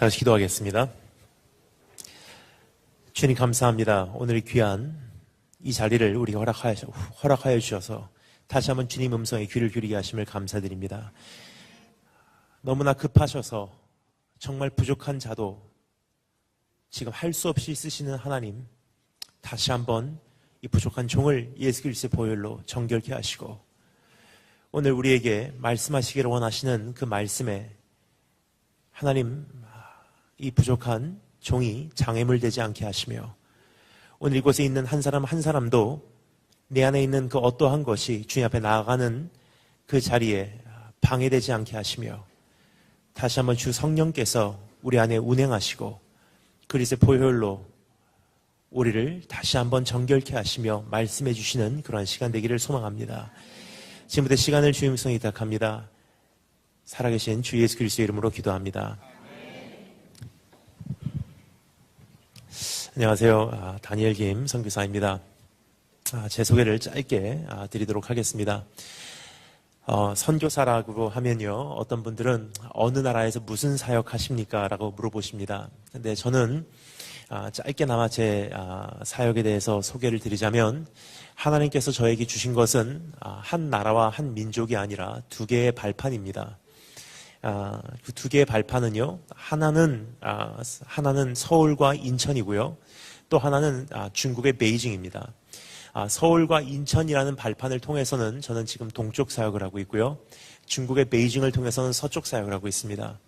다시 기도하겠습니다. 주님 감사합니다. 오늘 귀한 이 자리를 우리가 허락하여 주셔서 다시 한번 주님 음성에 귀를 기울이게 하심을 감사드립니다. 너무나 급하셔서 정말 부족한 자도 지금 할 수 없이 쓰시는 하나님, 다시 한번 이 부족한 종을 예수 그리스도의 보혈로 정결케 하시고 오늘 우리에게 말씀하시기를 원하시는 그 말씀에 하나님, 이 부족한 종이 장애물 되지 않게 하시며 오늘 이곳에 있는 한 사람 한 사람도 내 안에 있는 그 어떠한 것이 주님 앞에 나아가는 그 자리에 방해되지 않게 하시며 다시 한번 주 성령께서 우리 안에 운행하시고 그리스도의 보혈로 우리를 다시 한번 정결케 하시며 말씀해 주시는 그러한 시간 되기를 소망합니다. 지금부터 시간을 주님 성에 부탁합니다. 살아계신 주 예수 그리스도의 이름으로 기도합니다. 안녕하세요. 다니엘 김 선교사입니다. 제 소개를 짧게 드리도록 하겠습니다. 선교사라고 하면요, 어떤 분들은 어느 나라에서 무슨 사역 하십니까? 라고 물어보십니다. 근데 저는 짧게나마 제 사역에 대해서 소개를 드리자면 하나님께서 저에게 주신 것은 한 나라와 한 민족이 아니라 두 개의 발판입니다. 그 두 개의 발판은요, 하나는 서울과 인천이고요, 또 하나는 중국의 베이징입니다. 서울과 인천이라는 발판을 통해서는 저는 지금 동쪽 사역을 하고 있고요, 중국의 베이징을 통해서는 서쪽 사역을 하고 있습니다.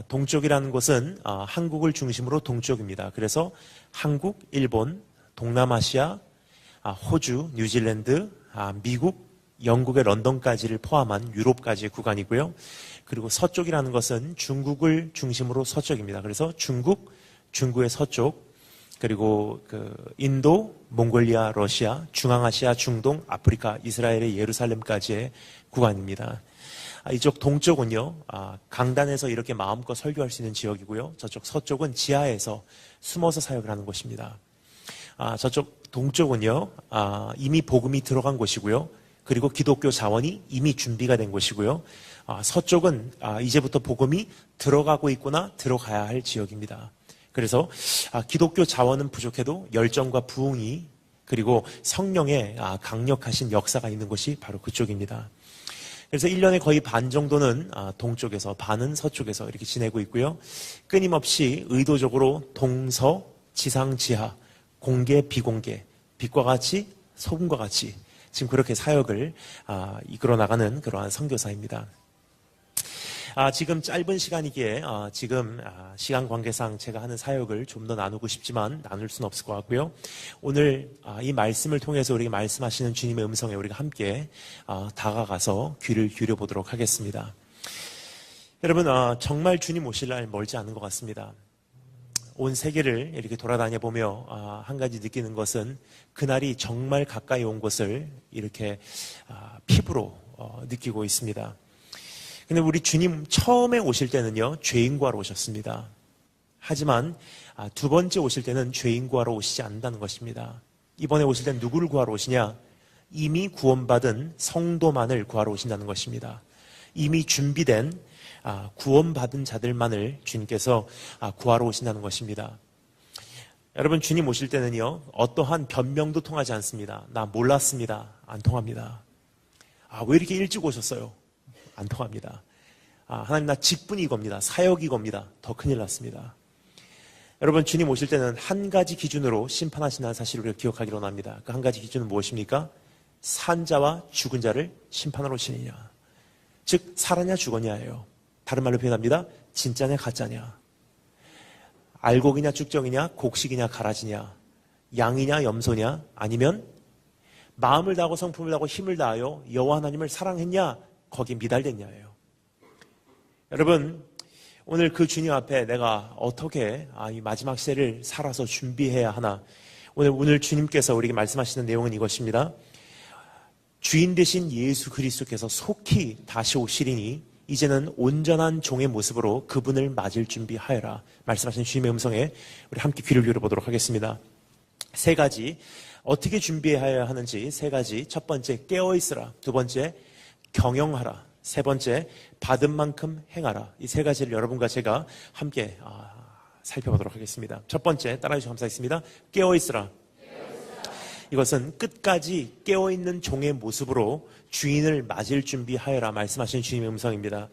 동쪽이라는 곳은 한국을 중심으로 동쪽입니다. 그래서 한국, 일본, 동남아시아, 호주, 뉴질랜드, 미국, 영국의 런던까지를 포함한 유럽까지의 구간이고요. 그리고 서쪽이라는 것은 중국을 중심으로 서쪽입니다. 그래서 중국의 서쪽, 그리고 인도, 몽골리아, 러시아, 중앙아시아, 중동, 아프리카, 이스라엘의 예루살렘까지의 구간입니다. 이쪽 동쪽은요, 강단에서 이렇게 마음껏 설교할 수 있는 지역이고요. 저쪽 서쪽은 지하에서 숨어서 사역을 하는 곳입니다. 저쪽 동쪽은요, 이미 복음이 들어간 곳이고요. 그리고 기독교 자원이 이미 준비가 된 곳이고요. 서쪽은 이제부터 복음이 들어가고 있거나 들어가야 할 지역입니다. 그래서 기독교 자원은 부족해도 열정과 부흥이 그리고 성령의 강력하신 역사가 있는 곳이 바로 그쪽입니다. 그래서 1년에 거의 반 정도는 동쪽에서, 반은 서쪽에서 이렇게 지내고 있고요. 끊임없이 의도적으로 동서, 지상, 지하, 공개, 비공개, 빛과 같이 소금과 같이 지금 그렇게 사역을 이끌어 나가는 그러한 선교사입니다. 지금 짧은 시간이기에 지금 시간 관계상 제가 하는 사역을 좀 더 나누고 싶지만 나눌 수는 없을 것 같고요. 오늘 이 말씀을 통해서 우리가 말씀하시는 주님의 음성에 우리가 함께 다가가서 귀를 기울여 보도록 하겠습니다. 여러분, 정말 주님 오실 날 멀지 않은 것 같습니다. 온 세계를 이렇게 돌아다녀 보며 한 가지 느끼는 것은 그날이 정말 가까이 온 것을 이렇게 피부로 느끼고 있습니다. 근데 우리 주님 처음에 오실 때는요, 죄인 구하러 오셨습니다. 하지만 두 번째 오실 때는 죄인 구하러 오시지 않는다는 것입니다. 이번에 오실 때는 누구를 구하러 오시냐? 이미 구원받은 성도만을 구하러 오신다는 것입니다. 이미 준비된 구원받은 자들만을 주님께서 구하러 오신다는 것입니다. 여러분, 주님 오실 때는요, 어떠한 변명도 통하지 않습니다. 나 몰랐습니다. 안 통합니다. 왜 이렇게 일찍 오셨어요? 안 통합니다. 하나님, 나 직분이 이겁니다. 사역이 이겁니다. 더 큰일 났습니다. 여러분, 주님 오실 때는 한 가지 기준으로 심판하신다는 사실을 우리가 기억하기로 합니다. 그 한 가지 기준은 무엇입니까? 산 자와 죽은 자를 심판하러 오시느냐. 즉, 살았냐 죽었냐예요. 다른 말로 표현합니다. 진짜냐 가짜냐. 알곡이냐 쭉정이냐, 곡식이냐 가라지냐, 양이냐 염소냐, 아니면 마음을 다하고 성품을 다하고 힘을 다하여 여호와 하나님을 사랑했냐, 거기에 미달됐냐예요. 여러분, 오늘 그 주님 앞에 내가 어떻게 이 마지막 시대를 살아서 준비해야 하나. 오늘 주님께서 우리에게 말씀하시는 내용은 이것입니다. 주인 되신 예수 그리스도께서 속히 다시 오시리니 이제는 온전한 종의 모습으로 그분을 맞을 준비하여라. 말씀하신 주님의 음성에 우리 함께 귀를 기울여보도록 하겠습니다. 세 가지, 어떻게 준비해야 하는지 세 가지. 첫 번째, 깨어있으라. 두 번째, 경영하라. 세 번째, 받은 만큼 행하라. 이 세 가지를 여러분과 제가 함께 살펴보도록 하겠습니다. 첫 번째, 따라해 주셔서 감사하겠습니다. 깨어있으라. 이것은 끝까지 깨어있는 종의 모습으로 주인을 맞을 준비하여라 말씀하시는 주님의 음성입니다.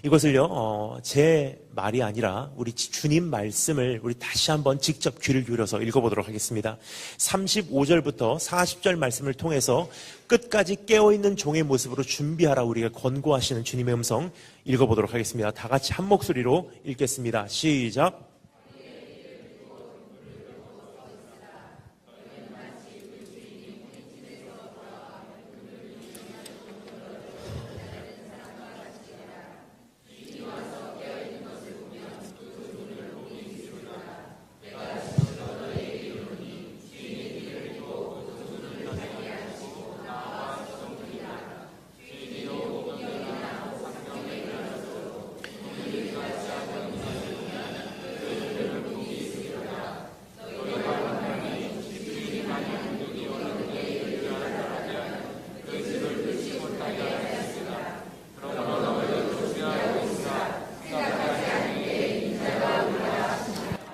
이것을요, 제 말이 아니라 우리 주님 말씀을 우리 다시 한번 직접 귀를 기울여서 읽어보도록 하겠습니다. 35절부터 40절 말씀을 통해서 끝까지 깨어있는 종의 모습으로 준비하라 우리가 권고하시는 주님의 음성 읽어보도록 하겠습니다. 다 같이 한 목소리로 읽겠습니다. 시작.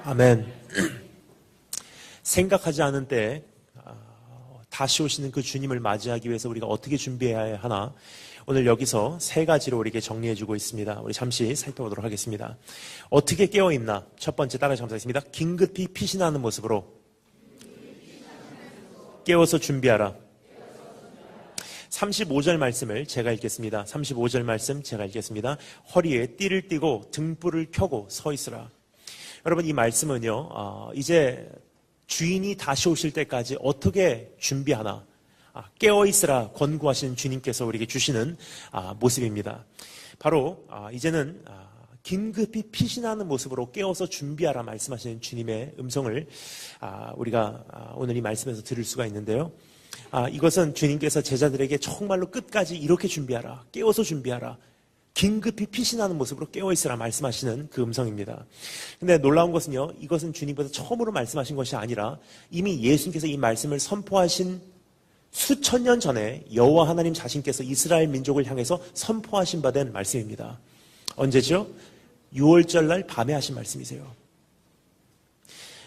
아멘. 생각하지 않은 때 다시 오시는 그 주님을 맞이하기 위해서 우리가 어떻게 준비해야 하나 오늘 여기서 세 가지로 우리에게 정리해주고 있습니다. 우리 잠시 살펴보도록 하겠습니다. 어떻게 깨어있나? 첫 번째 따라서 감사하겠습니다. 긴급히 피신하는 모습으로 깨워서 준비하라. 35절 말씀을 제가 읽겠습니다. 35절 말씀 제가 읽겠습니다. 허리에 띠를 띠고 등불을 켜고 서 있으라. 여러분 이 말씀은요, 이제 주인이 다시 오실 때까지 어떻게 준비하나 깨어있으라 권고하시는 주님께서 우리에게 주시는 모습입니다. 바로 이제는 긴급히 피신하는 모습으로 깨어서 준비하라 말씀하시는 주님의 음성을 우리가 오늘 이 말씀에서 들을 수가 있는데요. 이것은 주님께서 제자들에게 정말로 끝까지 이렇게 준비하라, 깨어서 준비하라, 긴급히 피신하는 모습으로 깨어있으라 말씀하시는 그 음성입니다. 근데 놀라운 것은요, 이것은 주님께서 처음으로 말씀하신 것이 아니라 이미 예수님께서 이 말씀을 선포하신 수천 년 전에 여호와 하나님 자신께서 이스라엘 민족을 향해서 선포하신 바 된 말씀입니다. 언제죠? 6월절 날 밤에 하신 말씀이세요.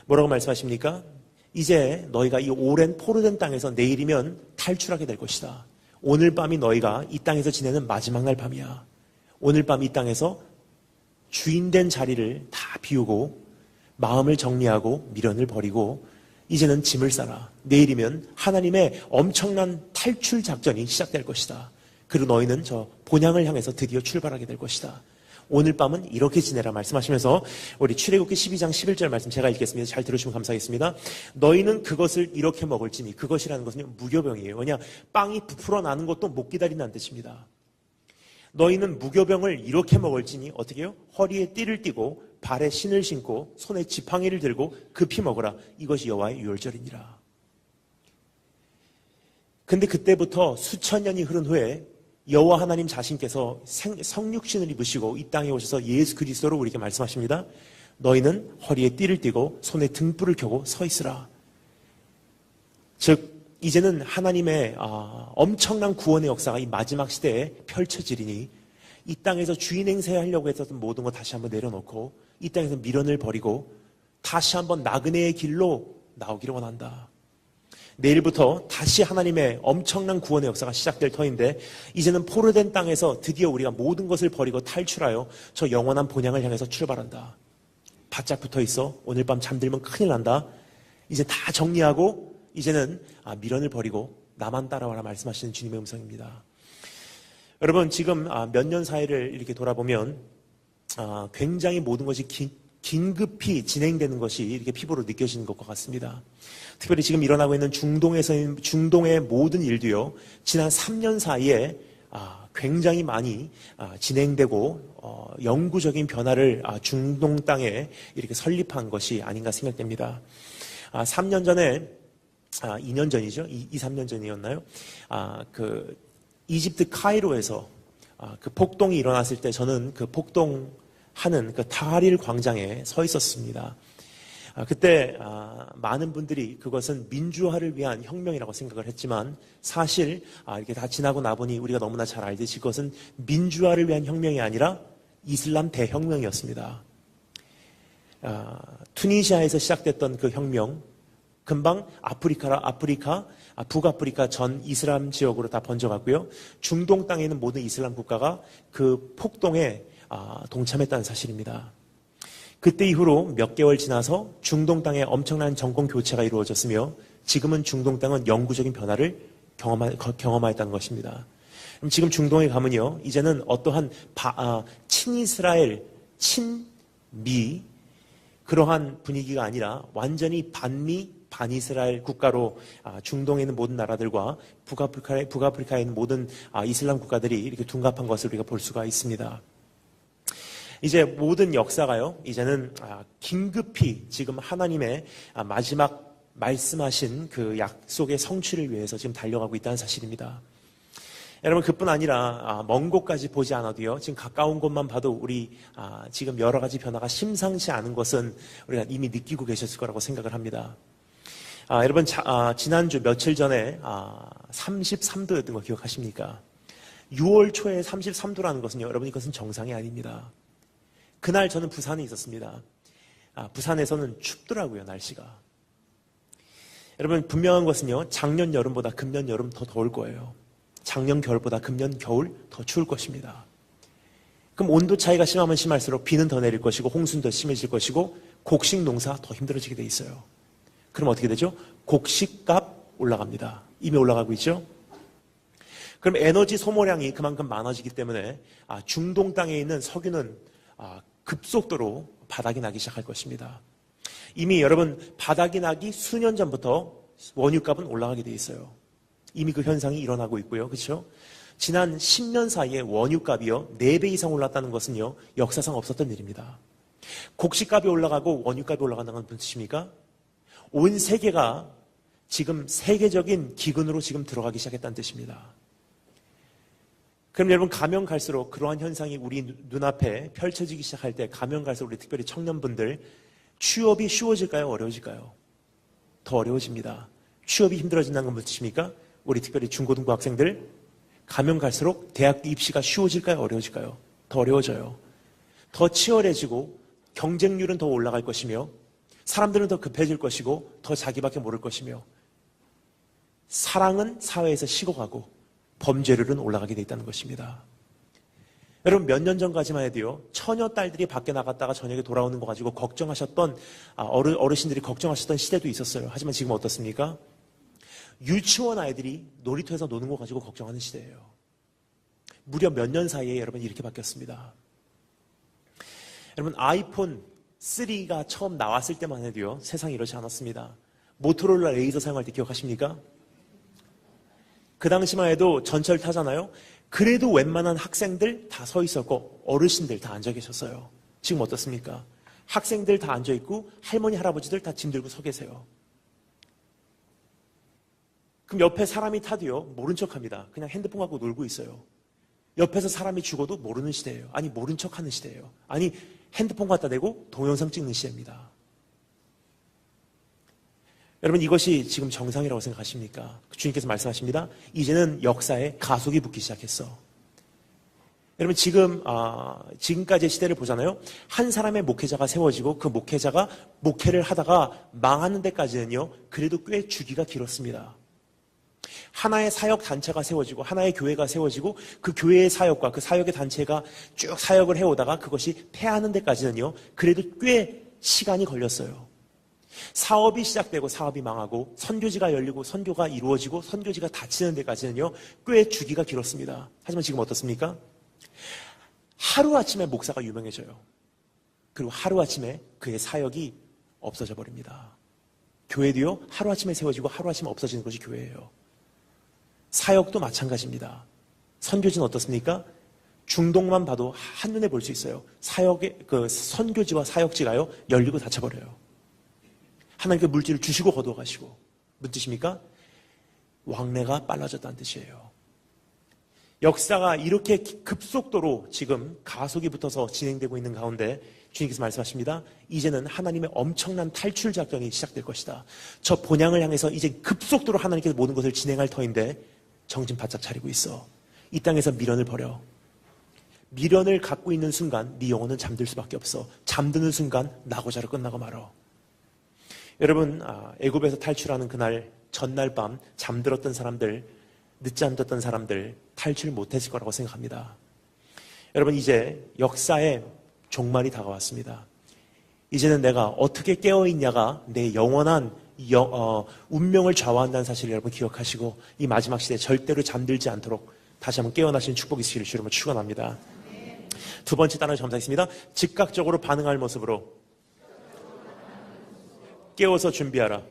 뭐라고 말씀하십니까? 이제 너희가 이 오랜 포로된 땅에서 내일이면 탈출하게 될 것이다. 오늘 밤이 너희가 이 땅에서 지내는 마지막 날 밤이야. 오늘 밤 이 땅에서 주인된 자리를 다 비우고 마음을 정리하고 미련을 버리고 이제는 짐을 싸라. 내일이면 하나님의 엄청난 탈출 작전이 시작될 것이다. 그리고 너희는 저 본향을 향해서 드디어 출발하게 될 것이다. 오늘 밤은 이렇게 지내라 말씀하시면서 우리 출애굽기 12장 11절 말씀 제가 읽겠습니다. 잘 들으시면 감사하겠습니다. 너희는 그것을 이렇게 먹을지니 그것이라는 것은 무교병이에요. 왜냐? 빵이 부풀어 나는 것도 못 기다린다는 뜻입니다. 너희는 무교병을 이렇게 먹을지니 어떻게 해요? 허리에 띠를 띠고 발에 신을 신고 손에 지팡이를 들고 급히 먹으라. 이것이 여호와의 유월절이니라. 근데 그때부터 수천 년이 흐른 후에 여호와 하나님 자신께서 성육신을 입으시고 이 땅에 오셔서 예수 그리스도로 우리에게 말씀하십니다. 너희는 허리에 띠를 띠고 손에 등불을 켜고 서 있으라. 즉 이제는 하나님의 엄청난 구원의 역사가 이 마지막 시대에 펼쳐지리니 이 땅에서 주인 행세하려고 했었던 모든 거 다시 한번 내려놓고 이 땅에서 미련을 버리고 다시 한번 나그네의 길로 나오기를 원한다. 내일부터 다시 하나님의 엄청난 구원의 역사가 시작될 터인데 이제는 포로된 땅에서 드디어 우리가 모든 것을 버리고 탈출하여 저 영원한 본향을 향해서 출발한다. 바짝 붙어 있어. 오늘 밤 잠들면 큰일 난다. 이제 다 정리하고 이제는 미련을 버리고 나만 따라와라 말씀하시는 주님의 음성입니다. 여러분 지금 몇 년 사이를 이렇게 돌아보면 굉장히 모든 것이 긴급히 진행되는 것이 이렇게 피부로 느껴지는 것과 같습니다. 특별히 지금 일어나고 있는 중동의 모든 일도요, 지난 3년 사이에 굉장히 많이 진행되고 영구적인 변화를 중동 땅에 이렇게 설립한 것이 아닌가 생각됩니다. 3년 전에 2년 전이죠. 3년 전이었나요? 그 이집트 카이로에서 그 폭동이 일어났을 때 저는 그 폭동하는 그 타하릴 광장에 서 있었습니다. 그때 많은 분들이 그것은 민주화를 위한 혁명이라고 생각을 했지만 사실 이렇게 다 지나고 나보니 우리가 너무나 잘 알듯이 그것은 민주화를 위한 혁명이 아니라 이슬람 대혁명이었습니다. 투니시아에서 시작됐던 그 혁명, 금방 북아프리카 전 이슬람 지역으로 다 번져갔고요. 중동 땅에 있는 모든 이슬람 국가가 그 폭동에 동참했다는 사실입니다. 그때 이후로 몇 개월 지나서 중동 땅에 엄청난 정권 교체가 이루어졌으며 지금은 중동 땅은 영구적인 변화를 경험하였다는 것입니다. 그럼 지금 중동에 가면요, 이제는 어떠한 친이스라엘, 친미 그러한 분위기가 아니라 완전히 반미, 반이스라엘 국가로 중동에 있는 모든 나라들과 북아프리카에 있는 모든 이슬람 국가들이 이렇게 둔갑한 것을 우리가 볼 수가 있습니다. 이제 모든 역사가요, 이제는 긴급히 지금 하나님의 마지막 말씀하신 그 약속의 성취를 위해서 지금 달려가고 있다는 사실입니다. 여러분, 그뿐 아니라 먼 곳까지 보지 않아도요, 지금 가까운 곳만 봐도 우리 지금 여러 가지 변화가 심상치 않은 것은 우리가 이미 느끼고 계셨을 거라고 생각을 합니다. 여러분, 지난주 며칠 전에 33도였던 거 기억하십니까? 6월 초에 33도라는 것은요, 여러분, 이것은 정상이 아닙니다. 그날 저는 부산에 있었습니다. 부산에서는 춥더라고요, 날씨가. 여러분, 분명한 것은요, 작년 여름보다 금년 여름 더 더울 거예요. 작년 겨울보다 금년 겨울 더 추울 것입니다. 그럼 온도 차이가 심하면 심할수록 비는 더 내릴 것이고 홍수는 더 심해질 것이고 곡식 농사 더 힘들어지게 돼 있어요. 그럼 어떻게 되죠? 곡식값 올라갑니다. 이미 올라가고 있죠? 그럼 에너지 소모량이 그만큼 많아지기 때문에 중동 땅에 있는 석유는 급속도로 바닥이 나기 시작할 것입니다. 이미 여러분, 바닥이 나기 수년 전부터 원유값은 올라가게 돼 있어요. 이미 그 현상이 일어나고 있고요. 그렇죠? 지난 10년 사이에 원유값이요, 4배 이상 올랐다는 것은요, 역사상 없었던 일입니다. 곡식값이 올라가고 원유값이 올라간다는 건 무슨 뜻입니까? 온 세계가 지금 세계적인 기근으로 지금 들어가기 시작했다는 뜻입니다. 그럼 여러분, 가면 갈수록 그러한 현상이 우리 눈앞에 펼쳐지기 시작할 때 가면 갈수록 우리 특별히 청년분들 취업이 쉬워질까요? 어려워질까요? 더 어려워집니다. 취업이 힘들어진다는 건 무슨 뜻입니까? 우리 특별히 중고등부 학생들 가면 갈수록 대학교 입시가 쉬워질까요? 어려워질까요? 더 어려워져요. 더 치열해지고 경쟁률은 더 올라갈 것이며 사람들은 더 급해질 것이고 더 자기밖에 모를 것이며 사랑은 사회에서 식어가고 범죄율은 올라가게 돼 있다는 것입니다. 여러분, 몇 년 전까지만 해도요, 처녀 딸들이 밖에 나갔다가 저녁에 돌아오는 거 가지고 걱정하셨던 어르신들이 걱정하셨던 시대도 있었어요. 하지만 지금 어떻습니까? 유치원 아이들이 놀이터에서 노는 거 가지고 걱정하는 시대예요. 무려 몇 년 사이에 여러분 이렇게 바뀌었습니다. 여러분, 아이폰 3가 처음 나왔을 때만 해도요, 세상이 이렇지 않았습니다. 모토로라 레이저 사용할 때 기억하십니까? 그 당시만 해도 전철 타잖아요. 그래도 웬만한 학생들 다 서 있었고 어르신들 다 앉아 계셨어요. 지금 어떻습니까? 학생들 다 앉아 있고 할머니 할아버지들 다 짐 들고 서 계세요. 그럼 옆에 사람이 타도요, 모른 척합니다. 그냥 핸드폰 갖고 놀고 있어요. 옆에서 사람이 죽어도 모르는 시대예요. 아니, 모른 척하는 시대예요. 아니, 핸드폰 갖다 대고 동영상 찍는 시대입니다. 여러분, 이것이 지금 정상이라고 생각하십니까? 주님께서 말씀하십니다. 이제는 역사에 가속이 붙기 시작했어. 여러분, 지금까지의 시대를 보잖아요. 한 사람의 목회자가 세워지고 그 목회자가 목회를 하다가 망하는 데까지는요, 그래도 꽤 주기가 길었습니다. 하나의 사역 단체가 세워지고 하나의 교회가 세워지고 그 교회의 사역과 그 사역의 단체가 쭉 사역을 해오다가 그것이 폐하는 데까지는요, 그래도 꽤 시간이 걸렸어요. 사업이 시작되고 사업이 망하고 선교지가 열리고 선교가 이루어지고 선교지가 닫히는 데까지는요, 꽤 주기가 길었습니다. 하지만 지금 어떻습니까? 하루아침에 목사가 유명해져요. 그리고 하루아침에 그의 사역이 없어져 버립니다. 교회도요, 하루아침에 세워지고 하루아침에 없어지는 것이 교회예요. 사역도 마찬가지입니다. 선교지는 어떻습니까? 중동만 봐도 한눈에 볼 수 있어요. 선교지와 사역지가요, 열리고 닫혀버려요. 하나님께 물질을 주시고 거둬가시고. 무슨 뜻입니까? 왕래가 빨라졌다는 뜻이에요. 역사가 이렇게 급속도로 지금 가속이 붙어서 진행되고 있는 가운데 주님께서 말씀하십니다. 이제는 하나님의 엄청난 탈출 작전이 시작될 것이다. 저 본향을 향해서 이제 급속도로 하나님께서 모든 것을 진행할 터인데 정신 바짝 차리고 있어. 이 땅에서 미련을 버려. 미련을 갖고 있는 순간 네 영혼은 잠들 수밖에 없어. 잠드는 순간 나고자로 끝나고 말어. 여러분, 애굽에서 탈출하는 그날 전날 밤 잠들었던 사람들, 늦잠 잤던 사람들 탈출 못했을 거라고 생각합니다. 여러분, 이제 역사의 종말이 다가왔습니다. 이제는 내가 어떻게 깨어있냐가 내 영원한 운명을 좌우한다는 사실을 여러분 기억하시고 이 마지막 시대에 절대로 잠들지 않도록 다시 한번 깨어나시는 축복이 있으시기를 주로 축원합니다. 두 번째 단어 점사했습니다. 즉각적으로 반응할 모습으로 깨워서 준비하라.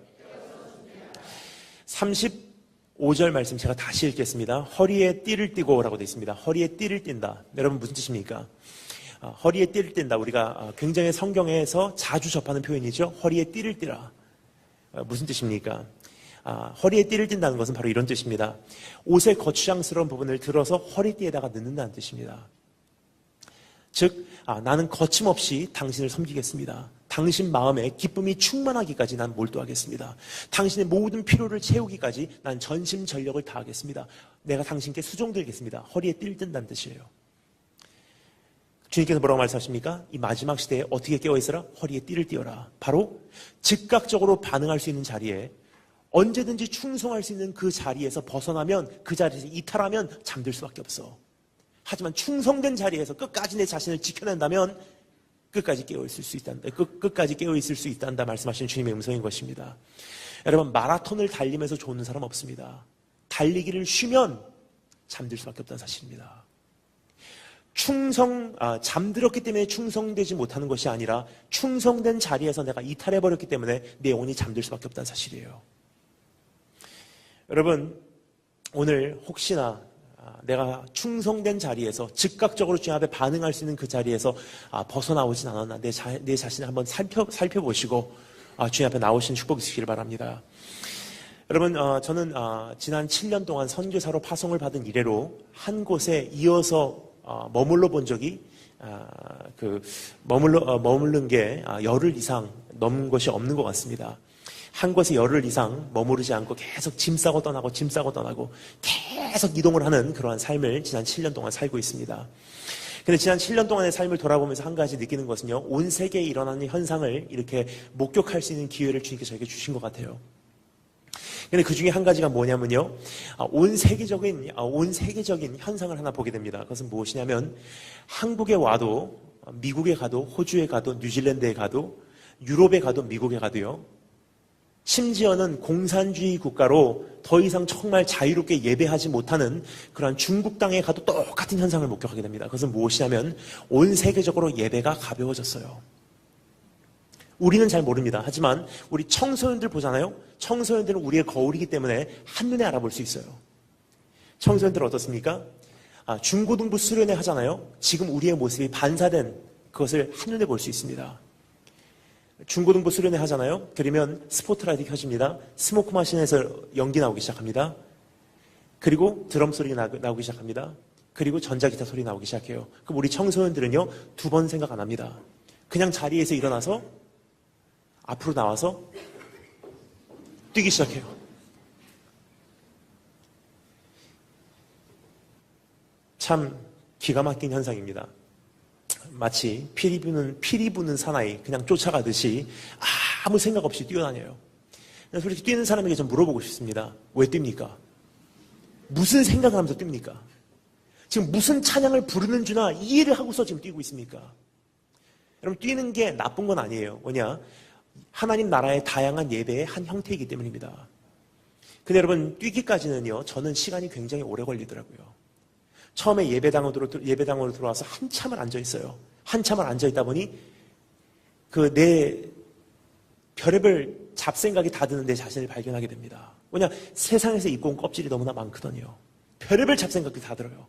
35절 말씀 제가 다시 읽겠습니다. 허리에 띠를 띠고 라고 되어 있습니다. 허리에 띠를 띈다. 여러분 무슨 뜻입니까? 허리에 띠를 띈다. 우리가 굉장히 성경에서 자주 접하는 표현이죠. 허리에 띠를 띠라. 무슨 뜻입니까? 허리에 띠를 띈다는 것은 바로 이런 뜻입니다. 옷의 거추장스러운 부분을 들어서 허리띠에다가 넣는다는 뜻입니다. 즉, 나는 거침없이 당신을 섬기겠습니다. 당신 마음에 기쁨이 충만하기까지 난 몰두하겠습니다. 당신의 모든 필요를 채우기까지 난 전심전력을 다하겠습니다. 내가 당신께 수종드리겠습니다. 허리에 띠를 뜬다는 뜻이에요. 주님께서 뭐라고 말씀하십니까? 이 마지막 시대에 어떻게 깨어있으라? 허리에 띠를 띄어라. 바로 즉각적으로 반응할 수 있는 자리에 언제든지 충성할 수 있는 그 자리에서 벗어나면, 그 자리에서 이탈하면 잠들 수밖에 없어. 하지만 충성된 자리에서 끝까지 내 자신을 지켜낸다면 끝까지 깨어있을 수 있단다. 끝까지 깨어있을 수 있단다 말씀하시는 주님의 음성인 것입니다. 여러분, 마라톤을 달리면서 좋은 사람 없습니다. 달리기를 쉬면 잠들 수밖에 없다는 사실입니다. 잠들었기 때문에 충성되지 못하는 것이 아니라 충성된 자리에서 내가 이탈해버렸기 때문에 내 영혼이 잠들 수밖에 없다는 사실이에요. 여러분, 오늘 혹시나 내가 충성된 자리에서 즉각적으로 주님 앞에 반응할 수 있는 그 자리에서 벗어나오진 않았나 내 자신을 한번 살펴보시고 주님 앞에 나오시는 축복이 있으시길 바랍니다. 여러분, 저는 지난 7년 동안 선교사로 파송을 받은 이래로 한 곳에 이어서 머물러 본 적이 머무른 게 열흘 이상 넘은 것이 없는 것 같습니다. 한 곳에 열흘 이상 머무르지 않고 계속 짐 싸고 떠나고 계속 이동을 하는 그러한 삶을 지난 7년 동안 살고 있습니다. 근데 지난 7년 동안의 삶을 돌아보면서 한 가지 느끼는 것은요, 온 세계에 일어나는 현상을 이렇게 목격할 수 있는 기회를 주님께서 저에게 주신 것 같아요. 근데 그 중에 한 가지가 뭐냐면요, 온 세계적인 현상을 하나 보게 됩니다. 그것은 무엇이냐면, 한국에 와도, 미국에 가도, 호주에 가도, 뉴질랜드에 가도, 유럽에 가도, 미국에 가도요, 심지어는 공산주의 국가로 더 이상 정말 자유롭게 예배하지 못하는 그러한 중국 땅에 가도 똑같은 현상을 목격하게 됩니다. 그것은 무엇이냐면 온 세계적으로 예배가 가벼워졌어요. 우리는 잘 모릅니다. 하지만 우리 청소년들 보잖아요. 청소년들은 우리의 거울이기 때문에 한눈에 알아볼 수 있어요. 청소년들 어떻습니까? 중고등부 수련회 하잖아요. 지금 우리의 모습이 반사된 그것을 한눈에 볼 수 있습니다. 중고등부 수련회 하잖아요. 그러면 스포트라이트 켜집니다. 스모크 마신에서 연기 나오기 시작합니다. 그리고 드럼 소리 나오기 시작합니다. 그리고 전자기타 소리 나오기 시작해요. 그럼 우리 청소년들은요, 두 번 생각 안 합니다. 그냥 자리에서 일어나서 앞으로 나와서 뛰기 시작해요. 참 기가 막힌 현상입니다. 마치 피리 부는 사나이 그냥 쫓아가듯이 아무 생각 없이 뛰어다녀요. 솔직히 뛰는 사람에게 좀 물어보고 싶습니다. 왜 뜁니까? 무슨 생각을 하면서 뜁니까? 지금 무슨 찬양을 부르는 주나 이해를 하고서 지금 뛰고 있습니까? 여러분, 뛰는 게 나쁜 건 아니에요. 뭐냐? 하나님 나라의 다양한 예배의 한 형태이기 때문입니다. 근데 여러분, 뛰기까지는요, 저는 시간이 굉장히 오래 걸리더라고요. 처음에 예배당으로 들어와서 한참을 앉아있어요. 한참을 앉아있다 보니 내 별의별 잡생각이 다 드는 내 자신을 발견하게 됩니다. 뭐냐, 세상에서 입고 온 껍질이 너무나 많거든요. 별의별 잡생각이 다 들어요.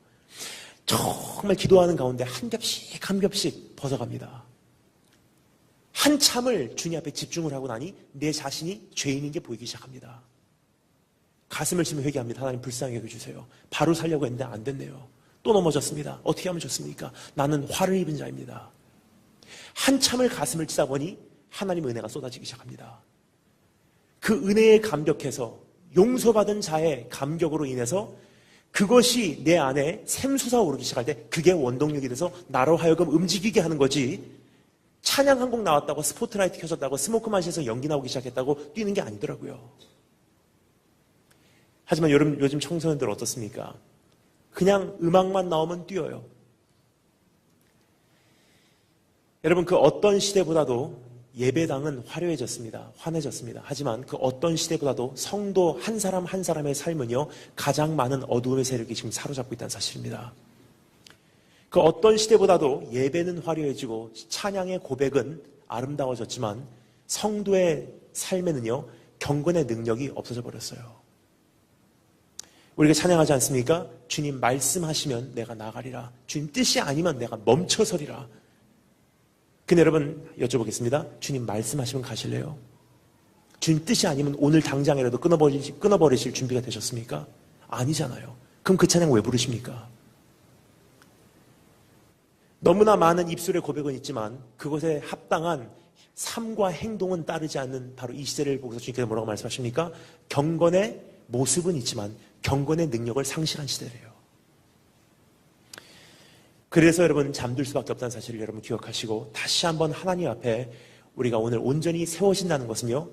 정말 기도하는 가운데 한 겹씩 벗어갑니다. 한참을 주님 앞에 집중을 하고 나니 내 자신이 죄인인 게 보이기 시작합니다. 가슴을 치며 회개합니다. 하나님 불쌍히 여겨주세요. 바로 살려고 했는데 안 됐네요. 또 넘어졌습니다. 어떻게 하면 좋습니까? 나는 화를 입은 자입니다. 한참을 가슴을 치다 보니 하나님의 은혜가 쏟아지기 시작합니다. 그 은혜에 감격해서 용서받은 자의 감격으로 인해서 그것이 내 안에 샘솟아 오르기 시작할 때 그게 원동력이 돼서 나로 하여금 움직이게 하는 거지, 찬양 한 곡 나왔다고 스포트라이트 켜졌다고 스모크 마시에서 연기 나오기 시작했다고 뛰는 게 아니더라고요. 하지만 요즘 청소년들 어떻습니까? 그냥 음악만 나오면 뛰어요. 여러분, 그 어떤 시대보다도 예배당은 화려해졌습니다. 환해졌습니다. 하지만 그 어떤 시대보다도 성도 한 사람 한 사람의 삶은요, 가장 많은 어두움의 세력이 지금 사로잡고 있다는 사실입니다. 그 어떤 시대보다도 예배는 화려해지고 찬양의 고백은 아름다워졌지만 성도의 삶에는요, 경건의 능력이 없어져 버렸어요. 우리가 찬양하지 않습니까? 주님 말씀하시면 내가 나가리라. 주님 뜻이 아니면 내가 멈춰서리라. 근데 여러분 여쭤보겠습니다. 주님 말씀하시면 가실래요? 주님 뜻이 아니면 오늘 당장이라도 끊어버리실 준비가 되셨습니까? 아니잖아요. 그럼 그 찬양 왜 부르십니까? 너무나 많은 입술의 고백은 있지만 그것에 합당한 삶과 행동은 따르지 않는 바로 이 시대를 보고서 주님께서 뭐라고 말씀하십니까? 경건의 모습은 있지만 경건의 능력을 상실한 시대래요. 그래서 여러분 잠들 수밖에 없다는 사실을 여러분 기억하시고 다시 한번 하나님 앞에 우리가 오늘 온전히 세워진다는 것은요,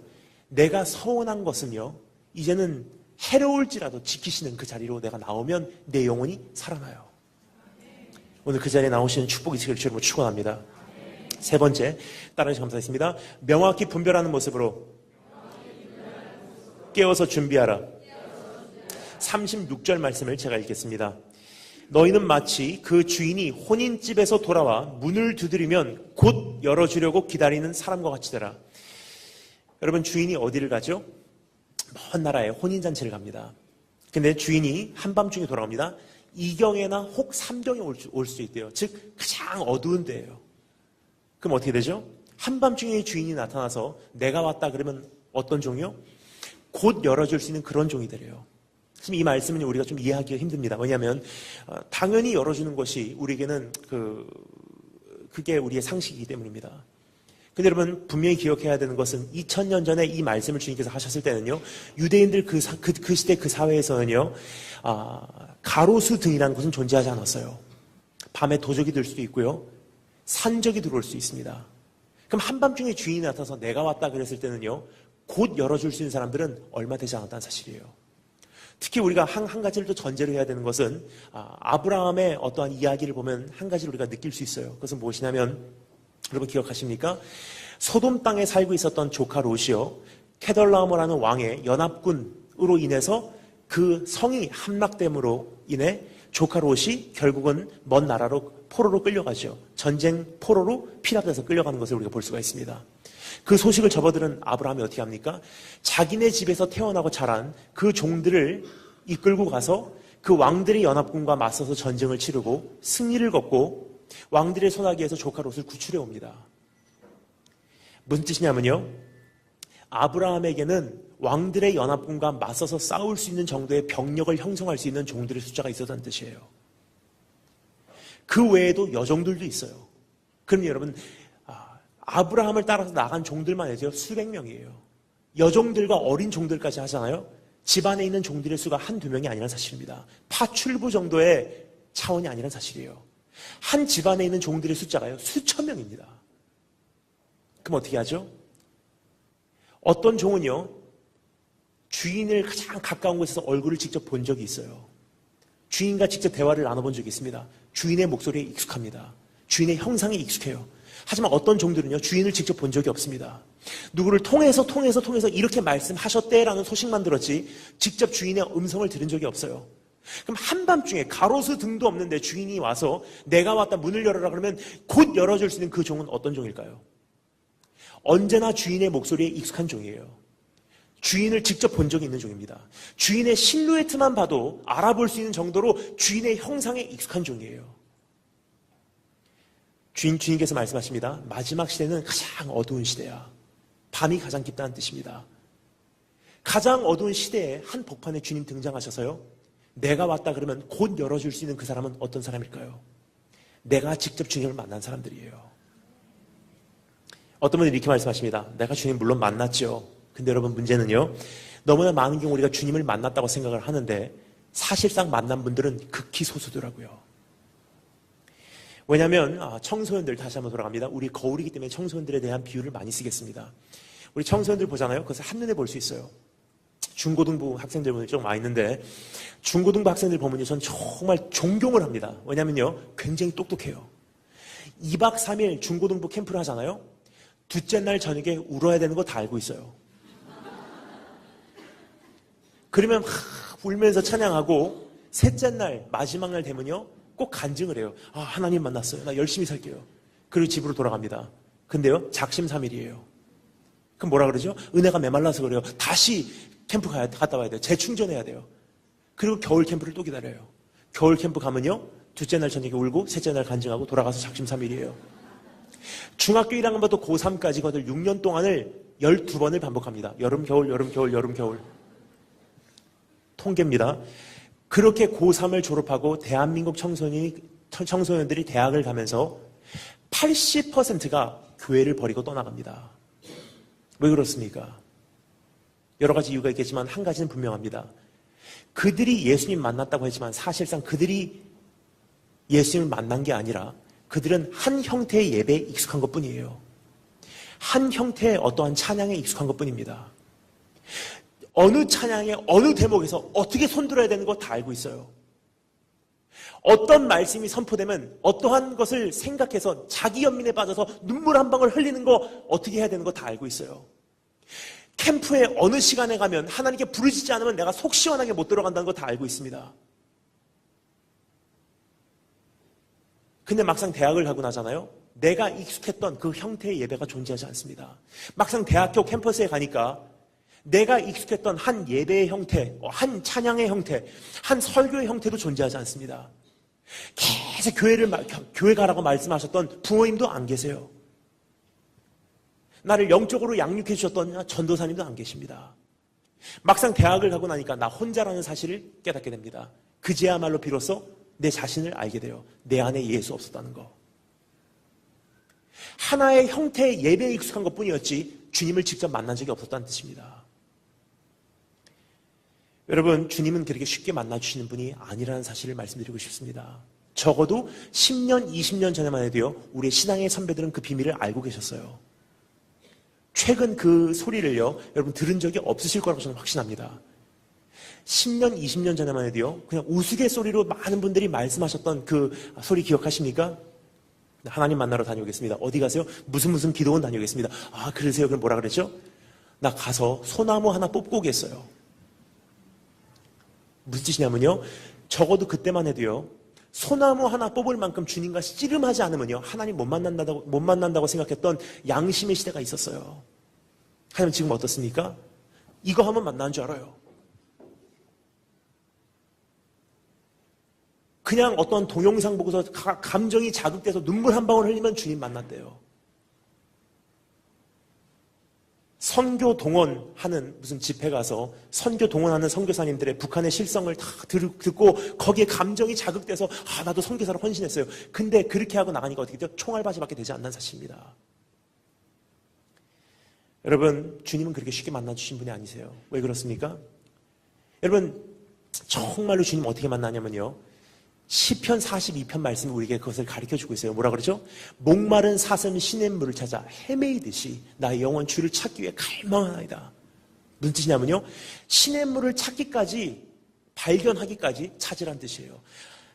내가 서원한 것은요, 이제는 해로울지라도 지키시는 그 자리로 내가 나오면 내 영혼이 살아나요. 오늘 그 자리에 나오시는 축복이 있기를 주님으로 축원합니다. 세 번째, 따라서 감사했습니다. 명확히 분별하는 모습으로 깨워서 준비하라. 36절 말씀을 제가 읽겠습니다. 너희는 마치 그 주인이 혼인집에서 돌아와 문을 두드리면 곧 열어주려고 기다리는 사람과 같이 되라. 여러분, 주인이 어디를 가죠? 먼 나라에 혼인잔치를 갑니다. 근데 주인이 한밤중에 돌아옵니다. 이경에나 혹 삼경에 올 수 있대요. 즉 가장 어두운 때예요. 그럼 어떻게 되죠? 한밤중에 주인이 나타나서 내가 왔다 그러면 어떤 종이요? 곧 열어줄 수 있는 그런 종이 되래요. 지금 이 말씀은 우리가 좀 이해하기가 힘듭니다. 왜냐하면 당연히 열어주는 것이 우리에게는 그게 우리의 상식이기 때문입니다. 근데 여러분 분명히 기억해야 되는 것은 2000년 전에 이 말씀을 주님께서 하셨을 때는요, 유대인들 그 시대 그 사회에서는요, 가로수 등이라는 것은 존재하지 않았어요. 밤에 도적이 들 수도 있고요, 산적이 들어올 수 있습니다. 그럼 한밤중에 주인이 나타나서 내가 왔다 그랬을 때는요, 곧 열어줄 수 있는 사람들은 얼마 되지 않았다는 사실이에요. 특히 우리가 한 가지를 또 전제로 해야 되는 것은 아브라함의 어떠한 이야기를 보면 한 가지를 우리가 느낄 수 있어요. 그것은 무엇이냐면, 여러분 기억하십니까? 소돔 땅에 살고 있었던 조카 롯이요, 케덜라오머라는 왕의 연합군으로 인해서 그 성이 함락됨으로 인해 조카 롯이 결국은 먼 나라로 포로로 끌려가죠. 전쟁 포로로 피랍돼서 끌려가는 것을 우리가 볼 수가 있습니다. 그 소식을 접어들은 아브라함이 어떻게 합니까? 자기네 집에서 태어나고 자란 그 종들을 이끌고 가서 그 왕들의 연합군과 맞서서 전쟁을 치르고 승리를 거두고 왕들의 손아귀에서 조카 롯을 구출해 옵니다. 무슨 뜻이냐면요, 아브라함에게는 왕들의 연합군과 맞서서 싸울 수 있는 정도의 병력을 형성할 수 있는 종들의 숫자가 있었다는 뜻이에요. 그 외에도 여종들도 있어요. 그럼 여러분, 아브라함을 따라서 나간 종들만 해도요, 수백 명이에요. 여종들과 어린 종들까지 하잖아요. 집안에 있는 종들의 수가 한두 명이 아니라는 사실입니다. 파출부 정도의 차원이 아니라는 사실이에요. 한 집안에 있는 종들의 숫자가요, 수천 명입니다. 그럼 어떻게 하죠? 어떤 종은요, 주인을 가장 가까운 곳에서 얼굴을 직접 본 적이 있어요. 주인과 직접 대화를 나눠본 적이 있습니다. 주인의 목소리에 익숙합니다. 주인의 형상에 익숙해요. 하지만 어떤 종들은요, 주인을 직접 본 적이 없습니다. 누구를 통해서 이렇게 말씀하셨대라는 소식만 들었지 직접 주인의 음성을 들은 적이 없어요. 그럼 한밤중에 가로수 등도 없는데 주인이 와서 내가 왔다 문을 열어라 그러면 곧 열어줄 수 있는 그 종은 어떤 종일까요? 언제나 주인의 목소리에 익숙한 종이에요. 주인을 직접 본 적이 있는 종입니다. 주인의 실루에트만 봐도 알아볼 수 있는 정도로 주인의 형상에 익숙한 종이에요. 주인께서 말씀하십니다. 마지막 시대는 가장 어두운 시대야. 밤이 가장 깊다는 뜻입니다. 가장 어두운 시대에 한 복판에 주님 등장하셔서요, 내가 왔다 그러면 곧 열어줄 수 있는 그 사람은 어떤 사람일까요? 내가 직접 주님을 만난 사람들이에요. 어떤 분들이 이렇게 말씀하십니다. 내가 주님 물론 만났죠. 근데 여러분 문제는요. 너무나 많은 경우 우리가 주님을 만났다고 생각을 하는데 사실상 만난 분들은 극히 소수더라고요. 왜냐하면 청소년들 다시 한번 돌아갑니다. 우리 거울이기 때문에 청소년들에 대한 비유를 많이 쓰겠습니다. 우리 청소년들 보잖아요. 그것을 한눈에 볼 수 있어요. 중고등부 학생들 보면 좀 와 있는데 중고등부 학생들 보면요. 전 정말 존경을 합니다. 왜냐면요. 굉장히 똑똑해요. 2박 3일 중고등부 캠프를 하잖아요. 둘째 날 저녁에 울어야 되는 거 다 알고 있어요. 그러면 막 울면서 찬양하고 셋째 날 마지막 날 되면요. 꼭 간증을 해요. 하나님 만났어요. 나 열심히 살게요. 그리고 집으로 돌아갑니다. 근데요. 작심삼일이에요. 그럼 뭐라 그러죠? 은혜가 메말라서 그래요. 다시 캠프 갔다 와야 돼요. 재충전해야 돼요. 그리고 겨울 캠프를 또 기다려요. 겨울 캠프 가면요. 둘째 날 저녁에 울고 셋째 날 간증하고 돌아가서 작심삼일이에요. 중학교 1학년부터 고3까지 거들 6년 동안을 12번을 반복합니다. 여름, 겨울, 여름, 겨울, 여름, 겨울. 통계입니다. 그렇게 고3을 졸업하고 대한민국 청소년들이 대학을 가면서 80%가 교회를 버리고 떠나갑니다. 왜 그렇습니까? 여러 가지 이유가 있겠지만 한 가지는 분명합니다. 그들이 예수님 만났다고 했지만 사실상 그들이 예수님을 만난 게 아니라 그들은 한 형태의 예배에 익숙한 것뿐이에요. 한 형태의 어떠한 찬양에 익숙한 것뿐입니다. 어느 찬양의 어느 대목에서 어떻게 손들어야 되는 거 다 알고 있어요. 어떤 말씀이 선포되면 어떠한 것을 생각해서 자기 연민에 빠져서 눈물 한 방울 흘리는 거 어떻게 해야 되는 거 다 알고 있어요. 캠프에 어느 시간에 가면 하나님께 부르짖지 않으면 내가 속 시원하게 못 들어간다는 거 다 알고 있습니다. 근데 막상 대학을 가고 나잖아요. 내가 익숙했던 그 형태의 예배가 존재하지 않습니다. 막상 대학교 캠퍼스에 가니까 내가 익숙했던 한 예배의 형태, 한 찬양의 형태, 한 설교의 형태도 존재하지 않습니다. 계속 교회 가라고 말씀하셨던 부모님도 안 계세요. 나를 영적으로 양육해 주셨던 전도사님도 안 계십니다. 막상 대학을 가고 나니까 나 혼자라는 사실을 깨닫게 됩니다. 그제야말로 비로소 내 자신을 알게 돼요. 내 안에 예수 없었다는 거. 하나의 형태의 예배에 익숙한 것뿐이었지 주님을 직접 만난 적이 없었다는 뜻입니다. 여러분, 주님은 그렇게 쉽게 만나주시는 분이 아니라는 사실을 말씀드리고 싶습니다. 적어도 10년, 20년 전에만 해도요, 우리의 신앙의 선배들은 그 비밀을 알고 계셨어요. 최근 그 소리를요, 여러분 들은 적이 없으실 거라고 저는 확신합니다. 10년, 20년 전에만 해도요, 그냥 우스갯소리로 많은 분들이 말씀하셨던 그 소리 기억하십니까? 하나님 만나러 다녀오겠습니다. 어디 가세요? 무슨 기도원 다녀오겠습니다. 그러세요? 그럼 뭐라 그랬죠? 나 가서 소나무 하나 뽑고 오겠어요. 무슨 뜻이냐면요, 적어도 그때만 해도요, 소나무 하나 뽑을 만큼 주님과 씨름하지 않으면요, 하나님 못 만난다고 생각했던 양심의 시대가 있었어요. 하나님 지금 어떻습니까? 이거 하면 만나는 줄 알아요. 그냥 어떤 동영상 보고서 감정이 자극돼서 눈물 한 방울 흘리면 주님 만났대요. 선교 동원하는 무슨 집회 가서 선교 동원하는 선교사님들의 북한의 실성을 다 듣고 거기에 감정이 자극돼서 나도 선교사로 헌신했어요. 근데 그렇게 하고 나가니까 어떻게 돼요? 총알바지밖에 되지 않는 사실입니다. 여러분, 주님은 그렇게 쉽게 만나주신 분이 아니세요. 왜 그렇습니까? 여러분, 정말로 주님 어떻게 만나냐면요, 시편 42편 말씀이 우리에게 그것을 가르쳐주고 있어요. 뭐라 그러죠? 목마른 사슴 시냇물을 찾아 헤매이듯이 나의 영혼 주를 찾기 위해 갈망하나이다. 무슨 뜻이냐면요, 시냇물을 찾기까지, 발견하기까지 찾으란 뜻이에요.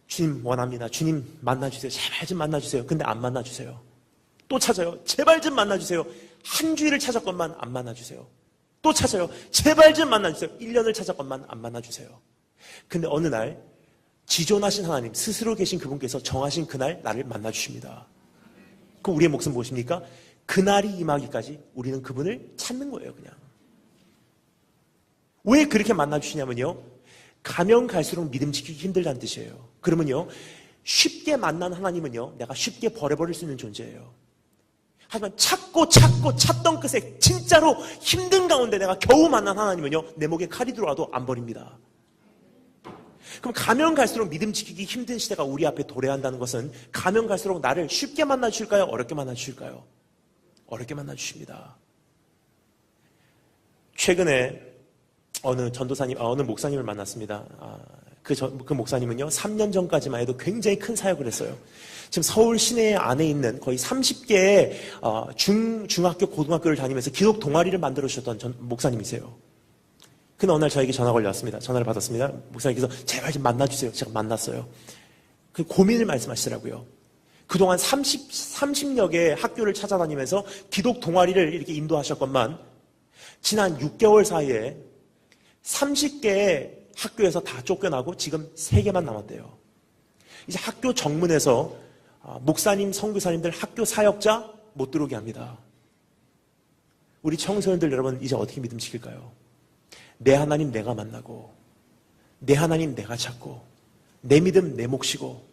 주님 원합니다. 주님 만나주세요. 제발 좀 만나주세요. 근데 안 만나주세요. 또 찾아요. 제발 좀 만나주세요. 한 주일을 찾았건만 안 만나주세요. 또 찾아요. 제발 좀 만나주세요. 1년을 찾았건만 안 만나주세요. 근데 어느 날 지존하신 하나님, 스스로 계신 그분께서 정하신 그날 나를 만나주십니다. 그럼 우리의 몫은 무엇입니까? 그날이 임하기까지 우리는 그분을 찾는 거예요. 그냥. 왜 그렇게 만나주시냐면요, 가면 갈수록 믿음 지키기 힘들다는 뜻이에요. 그러면요, 쉽게 만난 하나님은요, 내가 쉽게 버려버릴 수 있는 존재예요. 하지만 찾던 끝에 진짜로 힘든 가운데 내가 겨우 만난 하나님은요, 내 목에 칼이 들어와도 안 버립니다. 그럼 가면 갈수록 믿음 지키기 힘든 시대가 우리 앞에 도래한다는 것은 가면 갈수록 나를 쉽게 만나주실까요? 어렵게 만나주실까요? 어렵게 만나주십니다. 최근에 어느 전도사님, 어느 목사님을 만났습니다. 그 목사님은요, 3년 전까지만 해도 굉장히 큰 사역을 했어요. 지금 서울 시내 안에 있는 거의 30개의 중학교, 고등학교를 다니면서 기독 동아리를 만들어 주셨던 목사님이세요. 근데 어느 날 저에게 전화가 걸려왔습니다. 전화를 받았습니다. 목사님께서 제발 좀 만나주세요. 제가 만났어요. 그 고민을 말씀하시더라고요. 그동안 30여 개의 학교를 찾아다니면서 기독 동아리를 이렇게 인도하셨건만 지난 6개월 사이에 30개의 학교에서 다 쫓겨나고 지금 3개만 남았대요. 이제 학교 정문에서 목사님, 선교사님들, 학교 사역자 못 들어오게 합니다. 우리 청소년들 여러분 이제 어떻게 믿음 지킬까요? 내 하나님 내가 만나고 내 하나님 내가 찾고 내 믿음 내 몫이고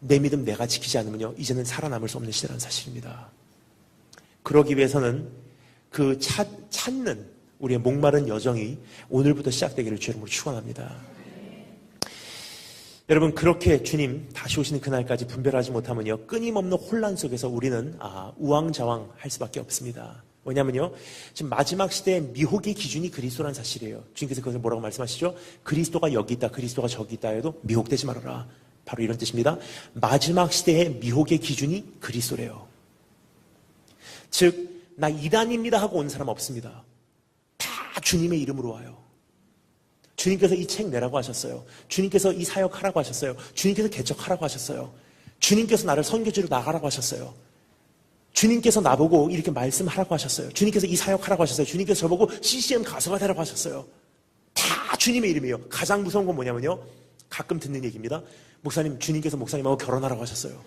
내 믿음 내가 지키지 않으면요 이제는 살아남을 수 없는 시대라는 사실입니다. 그러기 위해서는 그 찾는 우리의 목마른 여정이 오늘부터 시작되기를 주의 이름으로 축원합니다. 여러분 그렇게 주님 다시 오시는 그날까지 분별하지 못하면요 끊임없는 혼란 속에서 우리는 우왕좌왕 할 수밖에 없습니다. 왜냐면요 지금 마지막 시대의 미혹의 기준이 그리스도라는 사실이에요. 주님께서 그것을 뭐라고 말씀하시죠? 그리스도가 여기 있다 그리스도가 저기 있다 해도 미혹되지 말아라. 바로 이런 뜻입니다. 마지막 시대의 미혹의 기준이 그리스도래요. 즉 나 이단입니다 하고 온 사람 없습니다. 다 주님의 이름으로 와요. 주님께서 이 책 내라고 하셨어요. 주님께서 이 사역하라고 하셨어요. 주님께서 개척하라고 하셨어요. 주님께서 나를 선교지로 나가라고 하셨어요. 주님께서 나보고 이렇게 말씀하라고 하셨어요. 주님께서 이 사역하라고 하셨어요. 주님께서 저보고 CCM 가수가 되라고 하셨어요. 다 주님의 이름이에요. 가장 무서운 건 뭐냐면요 가끔 듣는 얘기입니다. 목사님 주님께서 목사님하고 결혼하라고 하셨어요.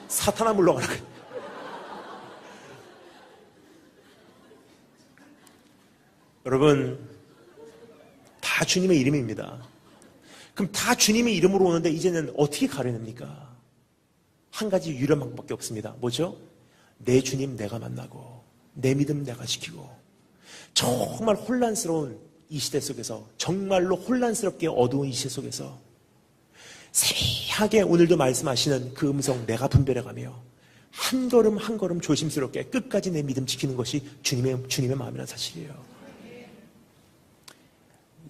사탄아 물러가라고. 여러분 다 주님의 이름입니다. 그럼 다 주님의 이름으로 오는데 이제는 어떻게 가려냅니까? 한 가지 유일한 방법밖에 없습니다. 뭐죠? 내 주님 내가 만나고 내 믿음 내가 지키고 정말 혼란스러운 이 시대 속에서 정말로 혼란스럽게 어두운 이 시대 속에서 세하게 오늘도 말씀하시는 그 음성 내가 분별해가며 한 걸음 한 걸음 조심스럽게 끝까지 내 믿음 지키는 것이 주님의 마음이라는 사실이에요.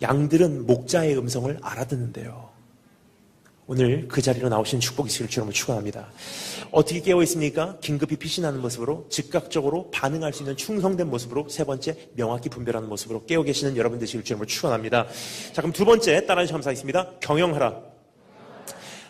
양들은 목자의 음성을 알아듣는데요. 오늘 그 자리로 나오신 축복이 있기를 주님을 축원합니다. 어떻게 깨어 있습니까? 긴급히 피신하는 모습으로 즉각적으로 반응할 수 있는 충성된 모습으로 세 번째 명확히 분별하는 모습으로 깨어 계시는 여러분 되시기를 주님을 축원합니다. 자 그럼 두 번째 따라해 주시면 감사하겠습니다. 경영하라.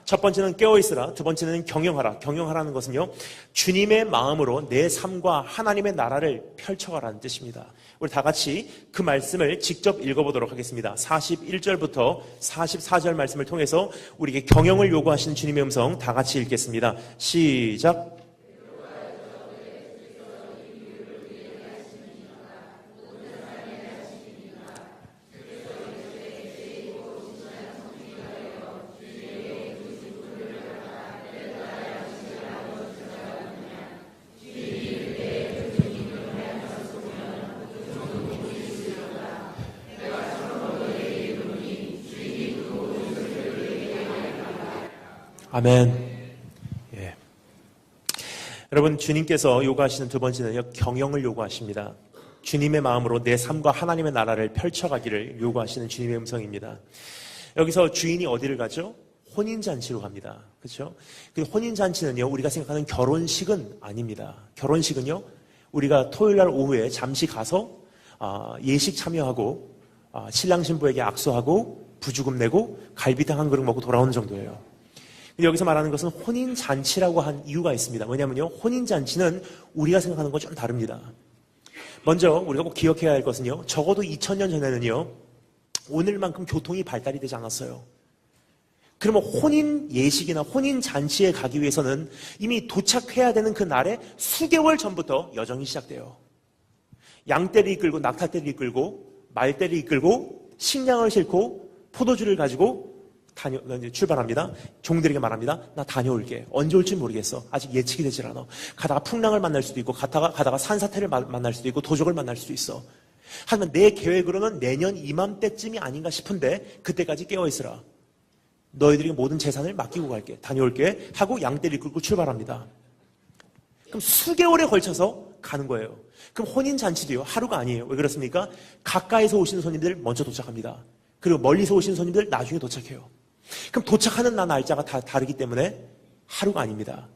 첫 번째는 깨어있으라, 두 번째는 경영하라. 경영하라는 것은요 주님의 마음으로 내 삶과 하나님의 나라를 펼쳐가라는 뜻입니다. 우리 다 같이 그 말씀을 직접 읽어보도록 하겠습니다. 41절부터 44절 말씀을 통해서 우리에게 경영을 요구하시는 주님의 음성 다 같이 읽겠습니다. 시작. 아멘. 예. 여러분 주님께서 요구하시는 두 번째는요 경영을 요구하십니다. 주님의 마음으로 내 삶과 하나님의 나라를 펼쳐가기를 요구하시는 주님의 음성입니다. 여기서 주인이 어디를 가죠? 혼인잔치로 갑니다. 그렇죠? 그 혼인잔치는요 우리가 생각하는 결혼식은 아닙니다. 결혼식은요 우리가 토요일날 오후에 잠시 가서 예식 참여하고 신랑 신부에게 악수하고 부주금 내고 갈비탕 한 그릇 먹고 돌아오는 정도예요. 여기서 말하는 것은 혼인잔치라고 한 이유가 있습니다. 왜냐하면요 혼인잔치는 우리가 생각하는 건 좀 다릅니다. 먼저 우리가 꼭 기억해야 할 것은요 적어도 2000년 전에는요 오늘만큼 교통이 발달이 되지 않았어요. 그러면 혼인 예식이나 혼인 잔치에 가기 위해서는 이미 도착해야 되는 그 날에 수개월 전부터 여정이 시작돼요. 양떼를 이끌고 낙타떼를 이끌고 말떼를 이끌고 식량을 싣고 포도주를 가지고 출발합니다. 종들에게 말합니다. 나 다녀올게. 언제 올지 모르겠어. 아직 예측이 되질 않아. 가다가 풍랑을 만날 수도 있고 가다가 산사태를 만날 수도 있고 도적을 만날 수도 있어. 하지만 내 계획으로는 내년 이맘때쯤이 아닌가 싶은데 그때까지 깨어있으라. 너희들에게 모든 재산을 맡기고 갈게. 다녀올게. 하고 양떼를 이끌고 출발합니다. 그럼 수개월에 걸쳐서 가는 거예요. 그럼 혼인잔치도요, 하루가 아니에요. 왜 그렇습니까? 가까이서 오시는 손님들 먼저 도착합니다. 그리고 멀리서 오시는 손님들 나중에 도착해요. 그럼 도착하는 날짜가 다 다르기 때문에 하루가 아닙니다.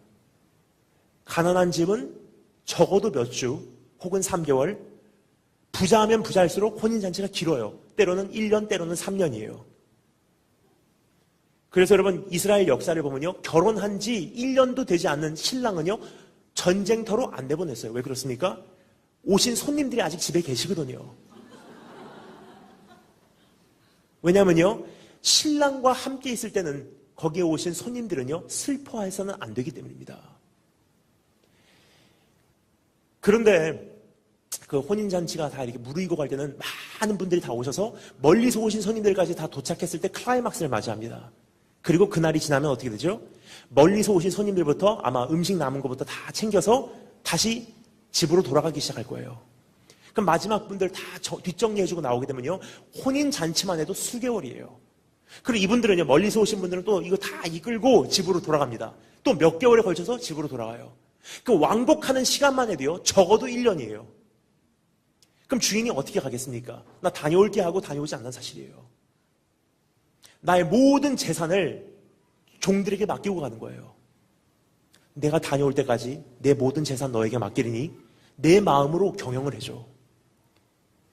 가난한 집은 적어도 몇 주 혹은 3개월, 부자하면 부자일수록 혼인잔치가 길어요. 때로는 1년, 때로는 3년이에요. 그래서 여러분, 이스라엘 역사를 보면요, 결혼한 지 1년도 되지 않는 신랑은요, 전쟁터로 안 내보냈어요. 왜 그렇습니까? 오신 손님들이 아직 집에 계시거든요. 왜냐하면요, 신랑과 함께 있을 때는 거기에 오신 손님들은요, 슬퍼해서는 안 되기 때문입니다. 그런데 그 혼인잔치가 다 이렇게 무르익어 갈 때는 많은 분들이 다 오셔서 멀리서 오신 손님들까지 다 도착했을 때 클라이막스를 맞이합니다. 그리고 그날이 지나면 어떻게 되죠? 멀리서 오신 손님들부터 아마 음식 남은 것부터 다 챙겨서 다시 집으로 돌아가기 시작할 거예요. 그럼 마지막 분들 다 뒷정리해주고 나오게 되면요, 혼인잔치만 해도 수개월이에요. 그리고 이분들은요, 멀리서 오신 분들은 또 이거 다 이끌고 집으로 돌아갑니다. 또 몇 개월에 걸쳐서 집으로 돌아가요. 그 왕복하는 시간만 해도요, 적어도 1년이에요. 그럼 주인이 어떻게 가겠습니까? 나 다녀올게 하고 다녀오지 않는 사실이에요. 나의 모든 재산을 종들에게 맡기고 가는 거예요. 내가 다녀올 때까지 내 모든 재산 너에게 맡기리니 내 마음으로 경영을 해줘.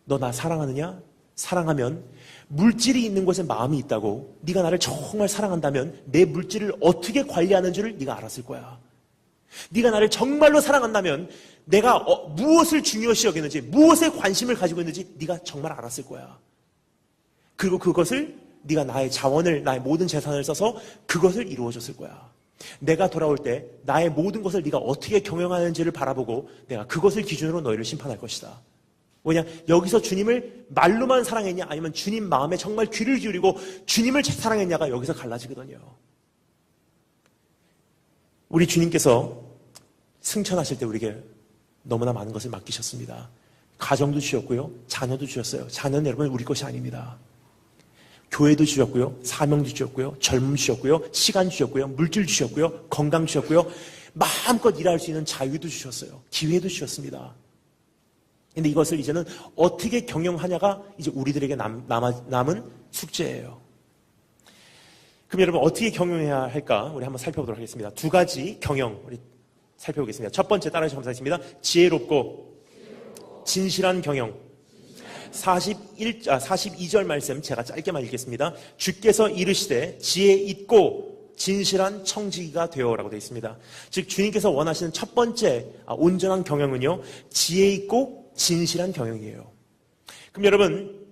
너 나 사랑하느냐? 사랑하면 물질이 있는 곳에 마음이 있다고. 네가 나를 정말 사랑한다면 내 물질을 어떻게 관리하는 줄을 네가 알았을 거야. 네가 나를 정말로 사랑한다면 내가 무엇을 중요시 여기는지, 무엇에 관심을 가지고 있는지 네가 정말 알았을 거야. 그리고 그것을 네가 나의 자원을, 나의 모든 재산을 써서 그것을 이루어줬을 거야. 내가 돌아올 때 나의 모든 것을 네가 어떻게 경영하는지를 바라보고 내가 그것을 기준으로 너희를 심판할 것이다. 뭐냐? 여기서 주님을 말로만 사랑했냐, 아니면 주님 마음에 정말 귀를 기울이고 주님을 사랑했냐가 여기서 갈라지거든요. 우리 주님께서 승천하실 때 우리에게 너무나 많은 것을 맡기셨습니다. 가정도 주셨고요, 자녀도 주셨어요. 자녀는 여러분 우리 것이 아닙니다. 교회도 주셨고요, 사명도 주셨고요, 젊음 주셨고요, 시간 주셨고요, 물질 주셨고요, 건강 주셨고요, 마음껏 일할 수 있는 자유도 주셨어요. 기회도 주셨습니다. 근데 이것을 이제는 어떻게 경영하냐가 이제 우리들에게 남은 숙제예요. 그럼 여러분 어떻게 경영해야 할까? 우리 한번 살펴보도록 하겠습니다. 두 가지 경영 우리 살펴보겠습니다. 첫 번째, 따라해주시면 감사하겠습니다. 지혜롭고 진실한 경영. 42절 말씀 제가 짧게만 읽겠습니다. 주께서 이르시되 지혜 있고 진실한 청지기가 되어라고 되어 있습니다. 즉 주님께서 원하시는 첫 번째 온전한 경영은요, 지혜 있고 진실한 경영이에요. 그럼 여러분,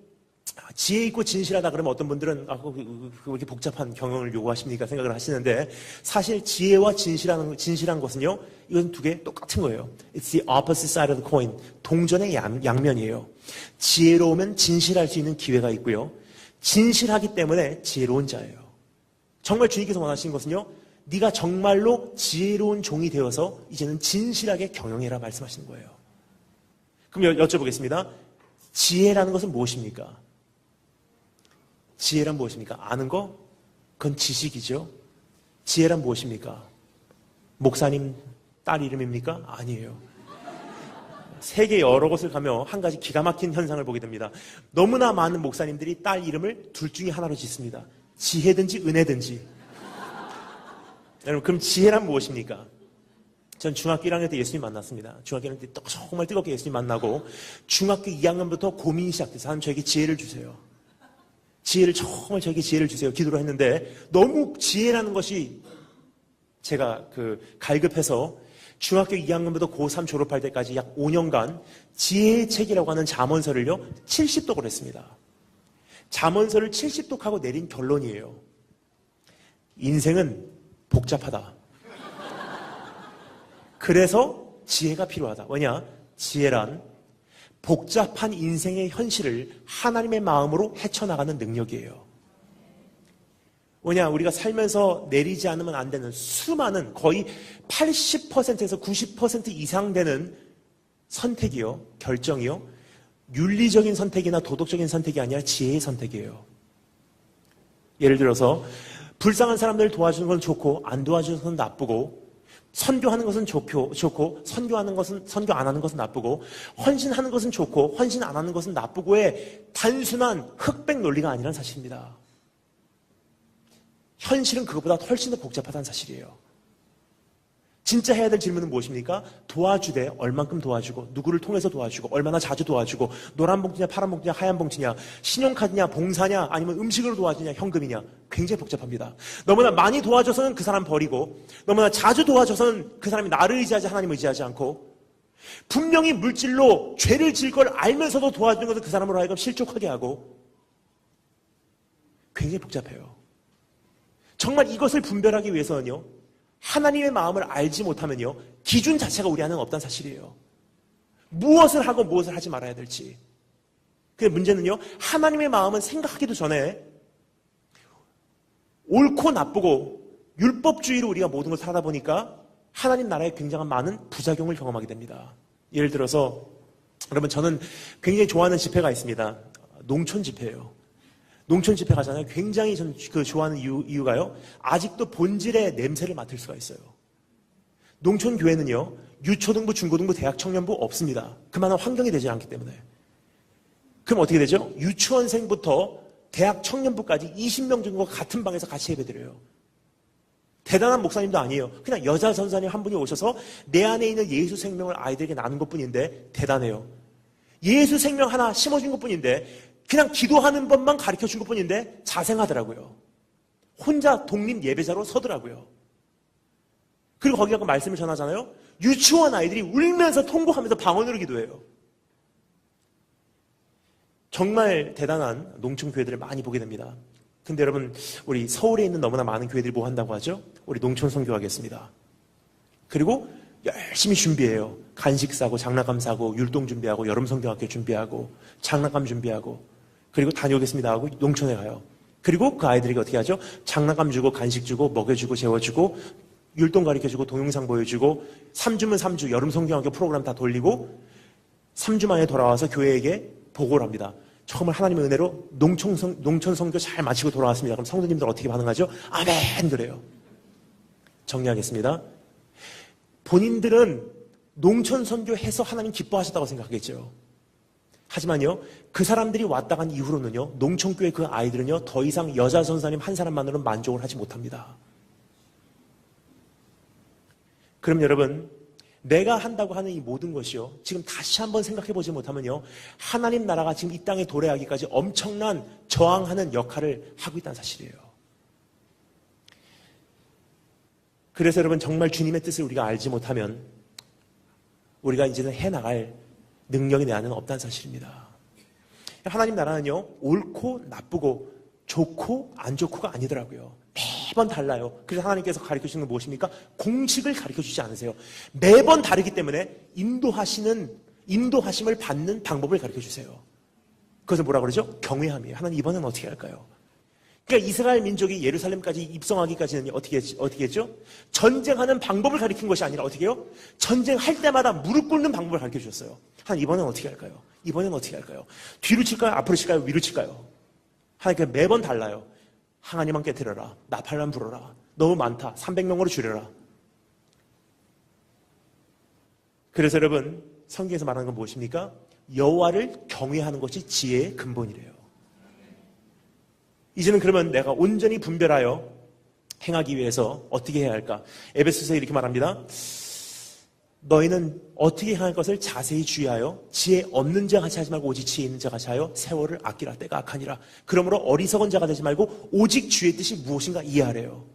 지혜 있고 진실하다 그러면 어떤 분들은 왜 이렇게 복잡한 경영을 요구하십니까 생각을 하시는데, 사실 지혜와 진실한 것은요, 이건 두 개 똑같은 거예요. It's the opposite side of the coin. 동전의 양면이에요. 지혜로우면 진실할 수 있는 기회가 있고요, 진실하기 때문에 지혜로운 자예요. 정말 주님께서 원하시는 것은요, 네가 정말로 지혜로운 종이 되어서 이제는 진실하게 경영해라 말씀하시는 거예요. 그럼 여쭤보겠습니다. 지혜라는 것은 무엇입니까? 지혜란 무엇입니까? 아는 거? 그건 지식이죠. 지혜란 무엇입니까? 목사님 딸 이름입니까? 아니에요. 세계 여러 곳을 가며 한 가지 기가 막힌 현상을 보게 됩니다. 너무나 많은 목사님들이 딸 이름을 둘 중에 하나로 짓습니다. 지혜든지 은혜든지. 여러분, 그럼 지혜란 무엇입니까? 전 중학교 1학년 때 예수님 만났습니다. 중학교 1학년 때 정말 뜨겁게 예수님 만나고 중학교 2학년부터 고민이 시작돼서 하나님 저에게 지혜를 주세요. 정말 저에게 지혜를 주세요. 기도를 했는데 너무 지혜라는 것이 제가 갈급해서 중학교 2학년부터 고3 졸업할 때까지 약 5년간 지혜의 책이라고 하는 잠언서를요 70독을 했습니다. 잠언서를 70독하고 내린 결론이에요. 인생은 복잡하다. 그래서 지혜가 필요하다. 왜냐? 지혜란 복잡한 인생의 현실을 하나님의 마음으로 헤쳐나가는 능력이에요. 왜냐? 우리가 살면서 내리지 않으면 안 되는 수많은 거의 80%에서 90% 이상 되는 선택이요, 결정이요, 윤리적인 선택이나 도덕적인 선택이 아니라 지혜의 선택이에요. 예를 들어서 불쌍한 사람들을 도와주는 건 좋고 안 도와주는 건 나쁘고, 선교하는 것은 좋고 선교 안 하는 것은 나쁘고, 헌신하는 것은 좋고 헌신 안 하는 것은 나쁘고의 단순한 흑백 논리가 아니란 사실입니다. 현실은 그것보다 훨씬 더 복잡하다는 사실이에요. 진짜 해야 될 질문은 무엇입니까? 도와주되 얼만큼 도와주고, 누구를 통해서 도와주고, 얼마나 자주 도와주고, 노란 봉투냐 파란 봉투냐 하얀 봉투냐, 신용카드냐 봉사냐 아니면 음식으로 도와주냐 현금이냐, 굉장히 복잡합니다. 너무나 많이 도와줘서는 그 사람 버리고, 너무나 자주 도와줘서는 그 사람이 나를 의지하지 하나님을 의지하지 않고, 분명히 물질로 죄를 질 걸 알면서도 도와주는 것은 그 사람으로 하여금 실족하게 하고, 굉장히 복잡해요. 정말 이것을 분별하기 위해서는요, 하나님의 마음을 알지 못하면요, 기준 자체가 우리 안에는 없다는 사실이에요. 무엇을 하고 무엇을 하지 말아야 될지. 근데 문제는요, 하나님의 마음은 생각하기도 전에 옳고 나쁘고 율법주의로 우리가 모든 걸 살다 보니까 하나님 나라에 굉장한 많은 부작용을 경험하게 됩니다. 예를 들어서 여러분, 저는 굉장히 좋아하는 집회가 있습니다. 농촌 집회예요. 농촌 집회 가잖아요. 굉장히 저는 좋아하는 이유가요, 아직도 본질의 냄새를 맡을 수가 있어요. 농촌 교회는요, 유초등부, 중고등부, 대학 청년부 없습니다. 그만한 환경이 되지 않기 때문에. 그럼 어떻게 되죠? 유치원생부터 대학 청년부까지 20명 정도가 같은 방에서 같이 예배드려요. 대단한 목사님도 아니에요. 그냥 여자 전사님 한 분이 오셔서 내 안에 있는 예수 생명을 아이들에게 나눈 것뿐인데 대단해요. 예수 생명 하나 심어준 것뿐인데, 그냥 기도하는 법만 가르쳐준 것뿐인데 자생하더라고요. 혼자 독립 예배자로 서더라고요. 그리고 거기가 말씀을 전하잖아요. 유치원 아이들이 울면서 통곡하면서 방언으로 기도해요. 정말 대단한 농촌 교회들을 많이 보게 됩니다. 근데 여러분, 우리 서울에 있는 너무나 많은 교회들이 뭐 한다고 하죠? 우리 농촌 선교하겠습니다. 그리고 열심히 준비해요. 간식 사고, 장난감 사고, 율동 준비하고, 여름 성경학교 준비하고, 장난감 준비하고, 그리고 다녀오겠습니다 하고 농촌에 가요. 그리고 그 아이들에게 어떻게 하죠? 장난감 주고, 간식 주고, 먹여주고, 재워주고, 율동 가르쳐주고, 동영상 보여주고, 3주면 3주, 여름 성경학교 프로그램 다 돌리고, 3주 만에 돌아와서 교회에게 보고를 합니다. 정말 하나님의 은혜로 농촌 선교 잘 마치고 돌아왔습니다. 그럼 성도님들 어떻게 반응하죠? 아멘! 그래요. 정리하겠습니다. 본인들은 농촌 선교해서 하나님 기뻐하셨다고 생각하겠죠. 하지만요, 그 사람들이 왔다 간 이후로는요, 농촌교회 그 아이들은요, 더 이상 여자 전사님 한 사람만으로는 만족을 하지 못합니다. 그럼 여러분, 내가 한다고 하는 이 모든 것이요, 지금 다시 한번 생각해 보지 못하면요, 하나님 나라가 지금 이 땅에 도래하기까지 엄청난 저항하는 역할을 하고 있다는 사실이에요. 그래서 여러분, 정말 주님의 뜻을 우리가 알지 못하면 우리가 이제는 해나갈 능력이 내 안에는 없다는 사실입니다. 하나님 나라는요, 옳고 나쁘고 좋고 안 좋고가 아니더라고요. 매번 달라요. 그래서 하나님께서 가르쳐주시는 건 무엇입니까? 공식을 가르쳐주지 않으세요. 매번 다르기 때문에 인도하심을 받는 방법을 가르쳐주세요. 그것을 뭐라 그러죠? 경외함이에요. 하나님 이번엔 어떻게 할까요? 그러니까 이스라엘 민족이 예루살렘까지 입성하기까지는 어떻게 했죠? 전쟁하는 방법을 가르친 것이 아니라 어떻게 해요? 전쟁할 때마다 무릎 꿇는 방법을 가르쳐 주셨어요. 하나님 이번엔 어떻게 할까요? 이번엔 어떻게 할까요? 뒤로 칠까요? 앞으로 칠까요? 위로 칠까요? 하나님 매번 달라요. 항아리만 깨뜨려라. 나팔만 불어라. 너무 많다. 300명으로 줄여라. 그래서 여러분, 성경에서 말하는 건 무엇입니까? 여호와를 경외하는 것이 지혜의 근본이래요. 이제는 그러면 내가 온전히 분별하여 행하기 위해서 어떻게 해야 할까? 에베소서에 이렇게 말합니다. 너희는 어떻게 행할 것을 자세히 주의하여 지혜 없는 자 같이 하지 말고 오직 지혜 있는 자 같이 하여 세월을 아끼라. 때가 악하니라. 그러므로 어리석은 자가 되지 말고 오직 주의 뜻이 무엇인가 이해하래요.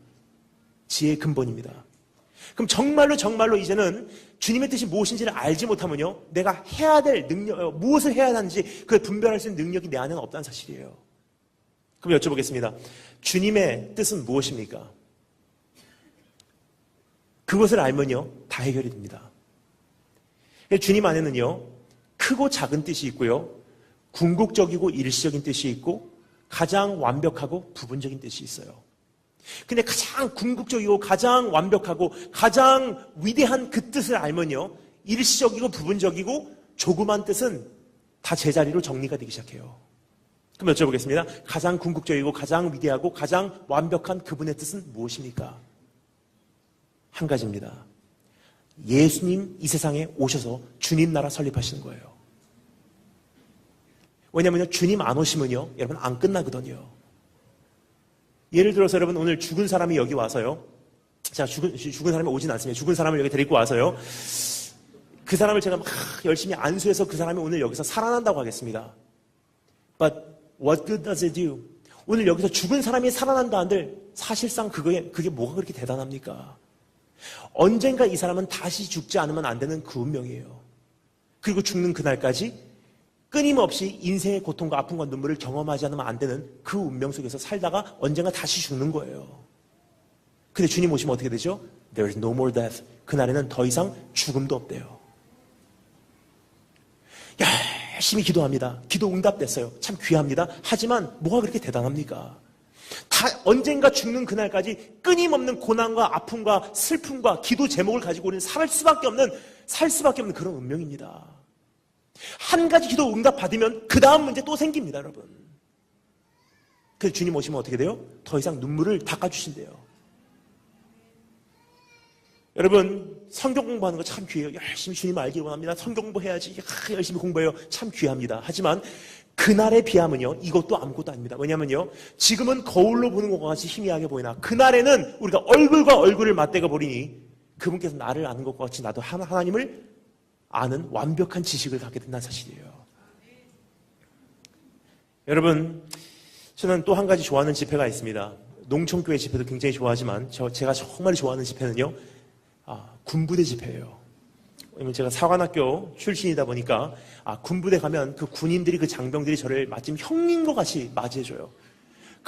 지혜의 근본입니다. 그럼 정말로 이제는 주님의 뜻이 무엇인지를 알지 못하면요, 내가 해야 될 능력, 무엇을 해야 하는지 그걸 분별할 수 있는 능력이 내 안에는 없다는 사실이에요. 그럼 여쭤보겠습니다. 주님의 뜻은 무엇입니까? 그것을 알면요, 다 해결이 됩니다. 주님 안에는요, 크고 작은 뜻이 있고요, 궁극적이고 일시적인 뜻이 있고, 가장 완벽하고 부분적인 뜻이 있어요. 근데 가장 궁극적이고 가장 완벽하고 가장 위대한 그 뜻을 알면요, 일시적이고 부분적이고 조그만 뜻은 다 제자리로 정리가 되기 시작해요. 그럼 여쭤보겠습니다. 가장 궁극적이고 가장 위대하고 가장 완벽한 그분의 뜻은 무엇입니까? 한 가지입니다. 예수님 이 세상에 오셔서 주님 나라 설립하시는 거예요. 왜냐면요, 주님 안 오시면요, 여러분 안 끝나거든요. 예를 들어서 여러분 오늘 죽은 사람이 여기 와서요, 자, 죽은 사람이 오진 않습니다. 죽은 사람을 여기 데리고 와서요, 그 사람을 제가 막 열심히 안수해서 그 사람이 오늘 여기서 살아난다고 하겠습니다. But what good does it do? 오늘 여기서 죽은 사람이 살아난다 한들 사실상 그게 뭐가 그렇게 대단합니까? 언젠가 이 사람은 다시 죽지 않으면 안 되는 그 운명이에요. 그리고 죽는 그날까지 끊임없이 인생의 고통과 아픔과 눈물을 경험하지 않으면 안 되는 그 운명 속에서 살다가 언젠가 다시 죽는 거예요. 근데 주님 오시면 어떻게 되죠? There is no more death. 그날에는 더 이상 죽음도 없대요. 열심히 기도합니다. 기도 응답됐어요. 참 귀합니다. 하지만 뭐가 그렇게 대단합니까? 언젠가 죽는 그날까지 끊임없는 고난과 아픔과 슬픔과 기도 제목을 가지고 우리는 살 수밖에 없는 그런 운명입니다. 한 가지 기도 응답 받으면 그 다음 문제 또 생깁니다, 여러분. 그래서 주님 오시면 어떻게 돼요? 더 이상 눈물을 닦아주신대요. 여러분, 성경 공부하는 거 참 귀해요. 열심히 주님 알기 원합니다. 성경 공부해야지. 열심히 공부해요. 참 귀합니다. 하지만 그날의 비함은요, 이것도 아무것도 아닙니다. 왜냐면요, 지금은 거울로 보는 것과 같이 희미하게 보이나 그날에는 우리가 얼굴과 얼굴을 맞대가 버리니 그분께서 나를 아는 것과 같이 나도 하나님을 아는 완벽한 지식을 갖게 된다는 사실이에요. 여러분, 저는 또 한 가지 좋아하는 집회가 있습니다. 농촌교회 집회도 굉장히 좋아하지만 제가 정말 좋아하는 집회는요, 군부대 집회예요. 왜냐면 제가 사관학교 출신이다 보니까 군부대 가면 그 군인들이, 그 장병들이 저를 마침 형님과 같이 맞이해줘요.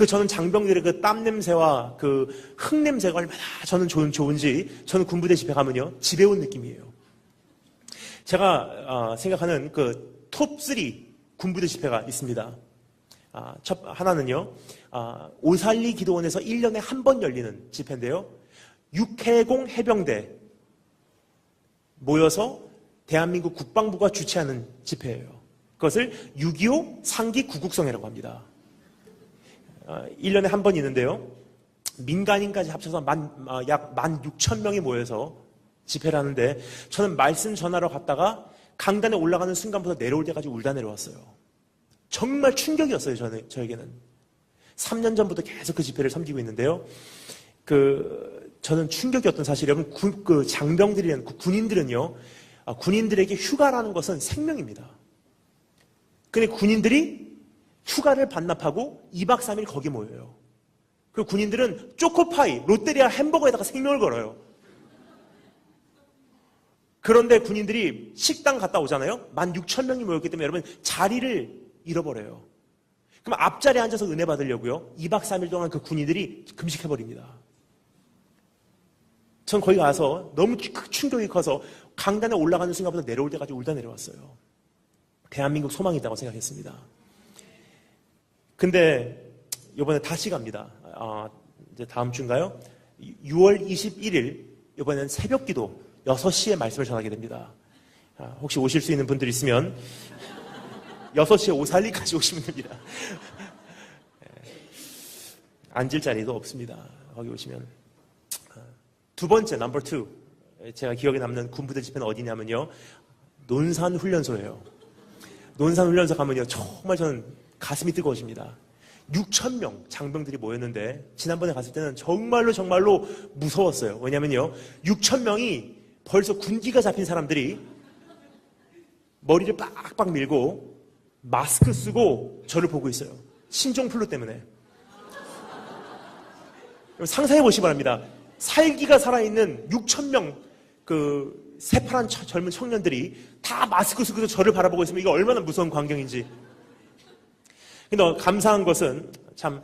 저는 장병들의 그 땀 냄새와 그 흙 냄새가 얼마나 저는 좋은지 저는 군부대 집회 가면요, 집에 온 느낌이에요. 제가 생각하는 그 톱3 군부대 집회가 있습니다. 하나는요, 오살리 기도원에서 1년에 한 번 열리는 집회인데요, 육해공 해병대 모여서 대한민국 국방부가 주최하는 집회예요. 그것을 6.25 상기 구국성회라고 합니다. 1년에 한 번 있는데요, 민간인까지 합쳐서 약 16,000명이 모여서 집회를 하는데, 저는 말씀 전하러 갔다가 강단에 올라가는 순간부터 내려올 때까지 울다 내려왔어요. 정말 충격이었어요, 저에게는. 3년 전부터 계속 그 집회를 섬기고 있는데요, 저는 충격이었던 사실이, 여러분, 그 장병들이란, 그 군인들은요, 군인들에게 휴가라는 것은 생명입니다. 근데 군인들이 휴가를 반납하고 2박 3일 거기 모여요. 그 군인들은 초코파이, 롯데리아 햄버거에다가 생명을 걸어요. 그런데 군인들이 식당 갔다 오잖아요? 16,000명이 모였기 때문에 여러분, 자리를 잃어버려요. 그럼 앞자리에 앉아서 은혜 받으려고요, 2박 3일 동안 그 군인들이 금식해버립니다. 전 거기 가서 너무 충격이 커서 강단에 올라가는 순간부터 내려올 때까지 울다 내려왔어요. 대한민국 소망이 있다고 생각했습니다. 근데 이번에 다시 갑니다. 이제 다음 주인가요? 6월 21일 이번에는 새벽 기도 6시에 말씀을 전하게 됩니다. 혹시 오실 수 있는 분들 있으면 6시에 오살리까지 오시면 됩니다. 앉을 자리도 없습니다. 거기 오시면. 두 번째, 넘버 2. 제가 기억에 남는 군부대 집회는 어디냐면요, 논산훈련소예요. 논산훈련소 가면요, 정말 저는 가슴이 뜨거워집니다. 6,000명 장병들이 모였는데, 지난번에 갔을 때는 정말로 무서웠어요. 왜냐면요, 6,000명이 벌써 군기가 잡힌 사람들이 머리를 빡빡 밀고 마스크 쓰고 저를 보고 있어요. 신종플루 때문에. 상상해 보시기 바랍니다. 살기가 살아있는 6,000명 그 새파란 젊은 청년들이 다 마스크 쓰고 저를 바라보고 있으면 이게 얼마나 무서운 광경인지. 근데 감사한 것은 참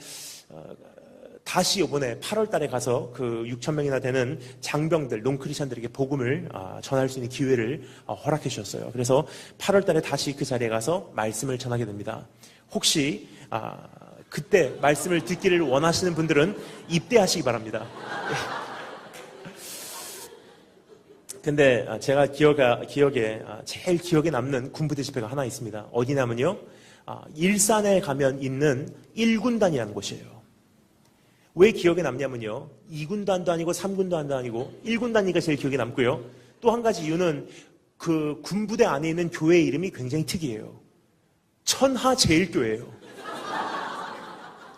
다시 이번에 8월 달에 가서 그 6,000명이나 되는 장병들, 농크리스천들에게 복음을 전할 수 있는 기회를 허락해 주셨어요. 그래서 8월 달에 다시 그 자리에 가서 말씀을 전하게 됩니다. 혹시 그때 말씀을 듣기를 원하시는 분들은 입대하시기 바랍니다. 근데 제가 제일 기억에 남는 군부대 집회가 하나 있습니다. 어디냐면요, 일산에 가면 있는 1군단이라는 곳이에요. 왜 기억에 남냐면요, 2군단도 아니고 3군단도 아니고 1군단이니까 제일 기억에 남고요, 또 또 한 가지 이유는 그 군부대 안에 있는 교회 이름이 굉장히 특이해요. 천하제일교회예요.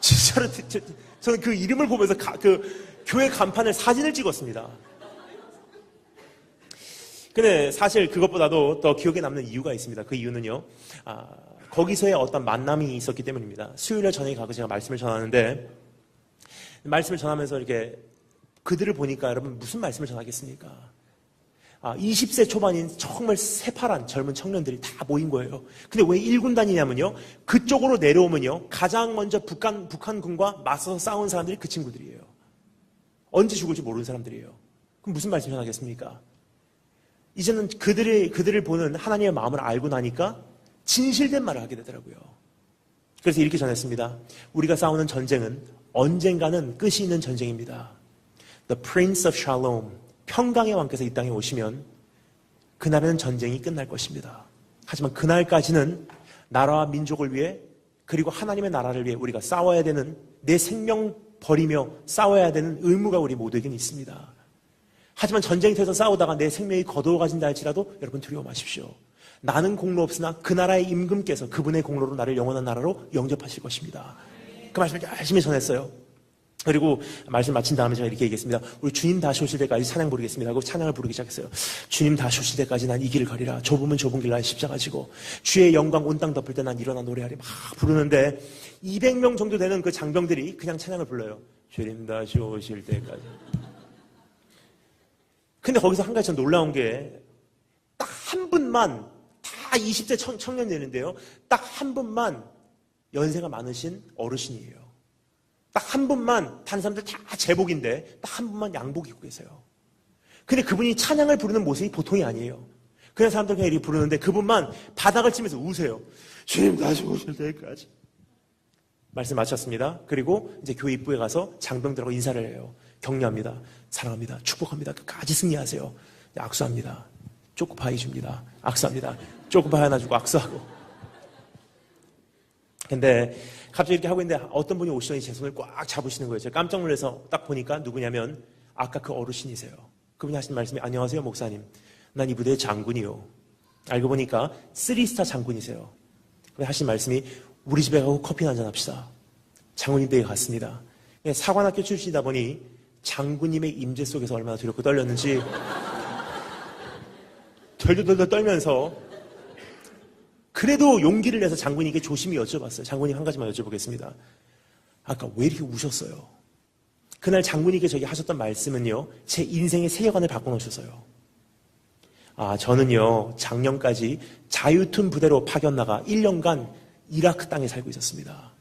진짜로 저는 그 이름을 보면서 그 교회 간판을 사진을 찍었습니다. 근데 사실 그것보다도 더 기억에 남는 이유가 있습니다. 그 이유는요, 거기서의 어떤 만남이 있었기 때문입니다. 수요일에 저녁에 가서 제가 말씀을 전하는데, 말씀을 전하면서 이렇게 그들을 보니까 여러분 무슨 말씀을 전하겠습니까? 20세 초반인 정말 새파란 젊은 청년들이 다 모인 거예요. 근데 왜 1군단이냐면요, 그쪽으로 내려오면요, 가장 먼저 북한군과 맞서서 싸운 사람들이 그 친구들이에요. 언제 죽을지 모르는 사람들이에요. 그럼 무슨 말씀 전하겠습니까? 이제는 그들을 보는 하나님의 마음을 알고 나니까 진실된 말을 하게 되더라고요. 그래서 이렇게 전했습니다. 우리가 싸우는 전쟁은 언젠가는 끝이 있는 전쟁입니다. The Prince of Shalom, 평강의 왕께서 이 땅에 오시면 그날에는 전쟁이 끝날 것입니다. 하지만 그날까지는 나라와 민족을 위해, 그리고 하나님의 나라를 위해 우리가 싸워야 되는, 내 생명 버리며 싸워야 되는 의무가 우리 모두에게는 있습니다. 하지만 전쟁터에서 싸우다가 내 생명이 거두어가진다 할지라도 여러분 두려워 마십시오. 나는 공로 없으나 그 나라의 임금께서 그분의 공로로 나를 영원한 나라로 영접하실 것입니다. 그 말씀을 열심히 전했어요. 그리고 말씀 마친 다음에 제가 이렇게 얘기했습니다. 우리 주님 다시 오실 때까지 찬양 부르겠습니다 하고 찬양을 부르기 시작했어요. 주님 다시 오실 때까지 난 이 길을 가리라. 좁으면 좁은 길 난 십자가 지고 주의 영광 온 땅 덮을 때 난 일어나 노래하리. 막 부르는데 200명 정도 되는 그 장병들이 그냥 찬양을 불러요. 주님 다시 오실 때까지. 근데 거기서 한 가지 전 놀라운 게, 딱 한 분만, 다 20대 청년들인데요, 딱 한 분만 연세가 많으신 어르신이에요. 딱 한 분만, 다른 사람들 다 제복인데 딱 한 분만 양복 입고 계세요. 근데 그분이 찬양을 부르는 모습이 보통이 아니에요. 그냥 사람들 그냥 이렇게 부르는데 그분만 바닥을 치면서 우세요. 주님 다시 오실 때까지. 말씀 마쳤습니다. 그리고 이제 교회 입구에 가서 장병들하고 인사를 해요. 격려합니다. 사랑합니다. 축복합니다. 끝까지 승리하세요. 악수합니다. 초코파이 줍니다. 악수합니다. 초코파이 하나 주고 악수하고. 근데 갑자기 이렇게 하고 있는데 어떤 분이 오시더니 제 손을 꽉 잡으시는 거예요. 제가 깜짝 놀라서 딱 보니까 누구냐면 아까 그 어르신이세요. 그분이 하신 말씀이, 안녕하세요 목사님. 난 이 부대의 장군이요. 알고 보니까 3스타 장군이세요. 하신 말씀이, 우리 집에 가고 커피 한잔 합시다. 장군님 댁에 갔습니다. 사관학교 출신이다 보니 장군님의 임재 속에서 얼마나 두렵고 떨렸는지 덜덜덜 떨면서 그래도 용기를 내서 장군님께 조심히 여쭤봤어요. 장군님 한 가지만 여쭤보겠습니다. 아까 왜 이렇게 우셨어요? 그날 장군님께 저기 하셨던 말씀은요, 제 인생의 세계관을 바꿔놓으셨어요. 저는요 작년까지 자유툰 부대로 파견 나가 1년간 이라크 땅에 살고 있었습니다.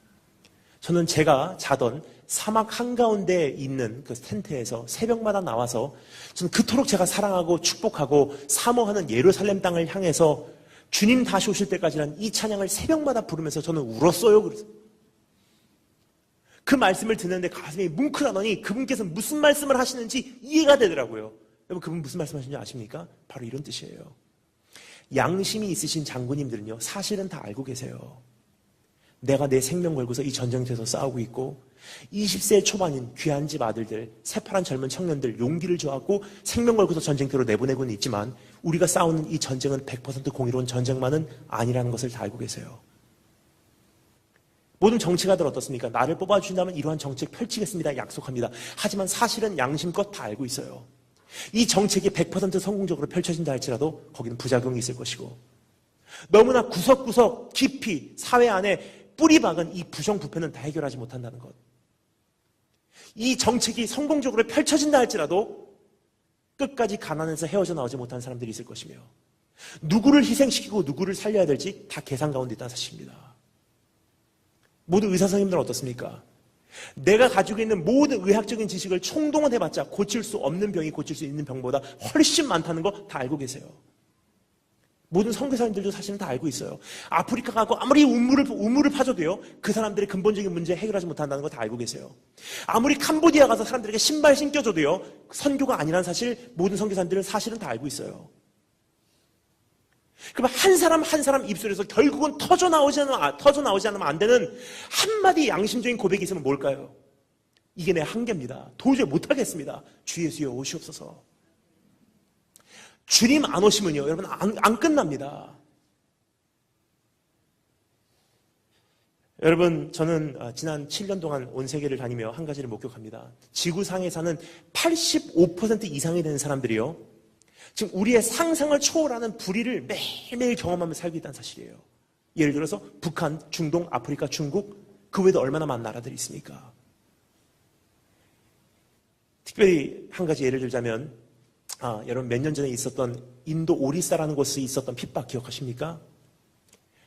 저는 제가 자던 사막 한가운데 있는 그 텐트에서 새벽마다 나와서 저는 그토록 제가 사랑하고 축복하고 사모하는 예루살렘 땅을 향해서 주님 다시 오실 때까지는 이 찬양을 새벽마다 부르면서 저는 울었어요. 그래서 그 말씀을 듣는데 가슴이 뭉클하더니 그분께서 무슨 말씀을 하시는지 이해가 되더라고요. 여러분, 그분 무슨 말씀하시는지 아십니까? 바로 이런 뜻이에요. 양심이 있으신 장군님들은요, 사실은 다 알고 계세요. 내가 내 생명 걸고서 이 전쟁터에서 싸우고 있고 20세 초반인 귀한 집 아들들, 새파란 젊은 청년들 용기를 줘갖고 생명 걸고서 전쟁터로 내보내고는 있지만 우리가 싸우는 이 전쟁은 100% 공의로운 전쟁만은 아니라는 것을 다 알고 계세요. 모든 정치가들 어떻습니까? 나를 뽑아주신다면 이러한 정책 펼치겠습니다. 약속합니다. 하지만 사실은 양심껏 다 알고 있어요. 이 정책이 100% 성공적으로 펼쳐진다 할지라도 거기는 부작용이 있을 것이고, 너무나 구석구석 깊이 사회 안에 뿌리 박은 이 부정부패는 다 해결하지 못한다는 것. 이 정책이 성공적으로 펼쳐진다 할지라도 끝까지 가난해서 헤어져 나오지 못한 사람들이 있을 것이며, 누구를 희생시키고 누구를 살려야 될지 다 계산 가운데 있다는 사실입니다. 모든 의사 선생님들은 어떻습니까? 내가 가지고 있는 모든 의학적인 지식을 총동원해봤자 고칠 수 없는 병이 고칠 수 있는 병보다 훨씬 많다는 거 다 알고 계세요. 모든 선교사님들도 사실은 다 알고 있어요. 아프리카 가고 아무리 우물을 파줘도요, 그 사람들의 근본적인 문제 해결하지 못한다는 거 다 알고 계세요. 아무리 캄보디아 가서 사람들에게 신발 신겨줘도요, 선교가 아니라는 사실 모든 선교사님들은 사실은 다 알고 있어요. 그럼 한 사람 한 사람 입술에서 결국은 터져 나오지 않으면 안 되는 한마디 양심적인 고백이 있으면 뭘까요? 이게 내 한계입니다. 도저히 못하겠습니다. 주 예수여 오시옵소서. 주님 안 오시면요, 여러분, 안 끝납니다. 여러분, 저는 지난 7년 동안 온 세계를 다니며 한 가지를 목격합니다. 지구상에 사는 85% 이상이 되는 사람들이요, 지금 우리의 상상을 초월하는 불의를 매일매일 경험하면서 살고 있다는 사실이에요. 예를 들어서 북한, 중동, 아프리카, 중국, 그 외에도 얼마나 많은 나라들이 있습니까? 특별히 한 가지 예를 들자면, 여러분 몇 년 전에 있었던 인도 오리사라는 곳에 있었던 핍박 기억하십니까?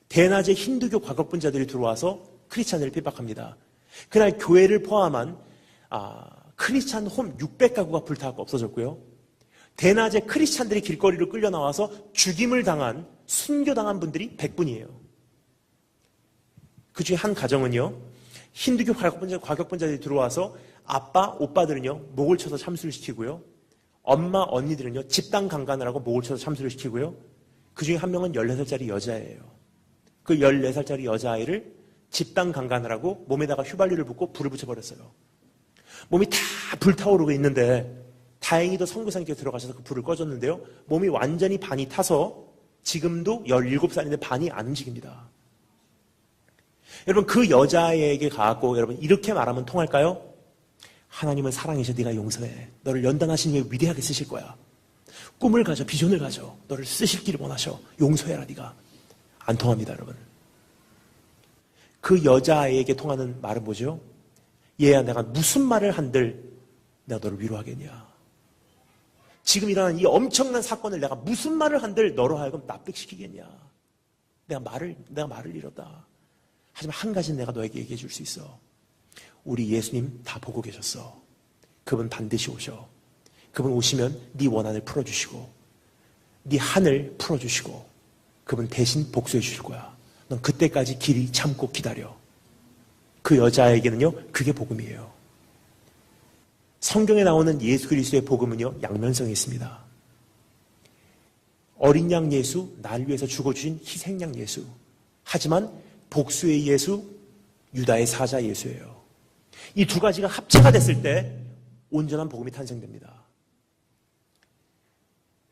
대낮에 힌두교 과격분자들이 들어와서 크리스찬들을 핍박합니다. 그날 교회를 포함한 크리스찬 홈 600가구가 불타고 없어졌고요. 대낮에 크리스찬들이 길거리로 끌려 나와서 죽임을 당한, 순교당한 분들이 100분이에요. 그 중에 한 가정은요, 힌두교 과격분자들이 들어와서 아빠, 오빠들은요 목을 쳐서 참수를 시키고요, 엄마, 언니들은요 집단 강간을 하고 목을 쳐서 참수를 시키고요, 그 중에 한 명은 14살짜리 여자예요. 그 14살짜리 여자아이를 집단 강간을 하고 몸에다가 휘발유를 붓고 불을 붙여버렸어요. 몸이 다 불타오르고 있는데 다행히도 선교사님께 들어가셔서 그 불을 꺼줬는데요, 몸이 완전히 반이 타서 지금도 17살인데 반이 안 움직입니다. 여러분, 그 여자에게 가갖고 여러분 이렇게 말하면 통할까요? 하나님은 사랑이셔, 네가 용서해. 너를 연단하신 이에 위대하게 쓰실 거야. 꿈을 가져, 비전을 가져. 너를 쓰실 길을 원하셔. 용서해라, 네가. 안 통합니다, 여러분. 그 여자에게 통하는 말은 뭐죠? 얘야, 내가 무슨 말을 한들 내가 너를 위로하겠냐. 지금 일어난 이 엄청난 사건을 내가 무슨 말을 한들 너로 하여금 납득시키겠냐. 내가 말을 잃었다. 하지만 한 가지는 내가 너에게 얘기해 줄 수 있어. 우리 예수님 다 보고 계셨어. 그분 반드시 오셔. 그분 오시면 네 원한을 풀어주시고 네 한을 풀어주시고 그분 대신 복수해 주실 거야. 넌 그때까지 길이 참고 기다려. 그 여자에게는요, 그게 복음이에요. 성경에 나오는 예수 그리스도의 복음은요, 양면성이 있습니다. 어린 양 예수, 날 위해서 죽어주신 희생양 예수. 하지만 복수의 예수, 유다의 사자 예수예요. 이 두 가지가 합체가 됐을 때 온전한 복음이 탄생됩니다.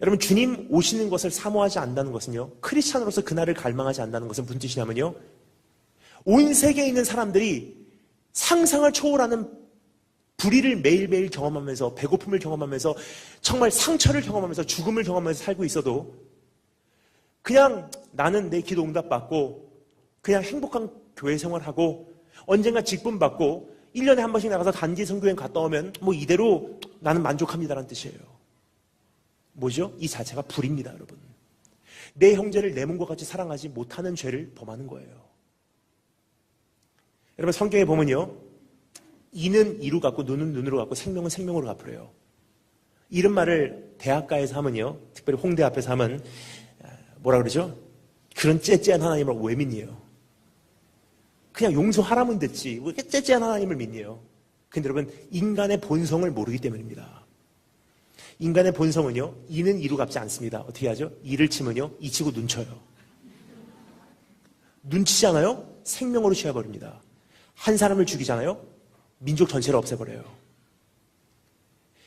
여러분, 주님 오시는 것을 사모하지 않는다는 것은요, 크리스찬으로서 그날을 갈망하지 않는다는 것은 무슨 뜻이냐면요, 온 세계에 있는 사람들이 상상을 초월하는 불의를 매일매일 경험하면서, 배고픔을 경험하면서, 정말 상처를 경험하면서, 죽음을 경험하면서 살고 있어도 그냥 나는 내 기도 응답받고 그냥 행복한 교회 생활하고 언젠가 직분 받고 1년에 한 번씩 나가서 단기 선교행 갔다 오면 뭐 이대로 나는 만족합니다라는 뜻이에요. 뭐죠? 이 자체가 불입니다, 여러분. 내 형제를 내 몸과 같이 사랑하지 못하는 죄를 범하는 거예요. 여러분, 성경에 보면요, 이는 이로 갚고 눈은 눈으로 갚고 생명은 생명으로 갚으래요. 이런 말을 대학가에서 하면요, 특별히 홍대 앞에서 하면 뭐라 그러죠? 그런 째째한 하나님을 왜 믿니요? 그냥 용서하라면 됐지 왜 이렇게 째째한 하나님을 믿니요? 근데 여러분, 인간의 본성을 모르기 때문입니다. 인간의 본성은요, 이는 이로 갚지 않습니다. 어떻게 하죠? 이를 치면요, 이 치고 눈쳐요. 눈치잖아요? 생명으로 취해버립니다. 한 사람을 죽이잖아요? 민족 전체를 없애버려요.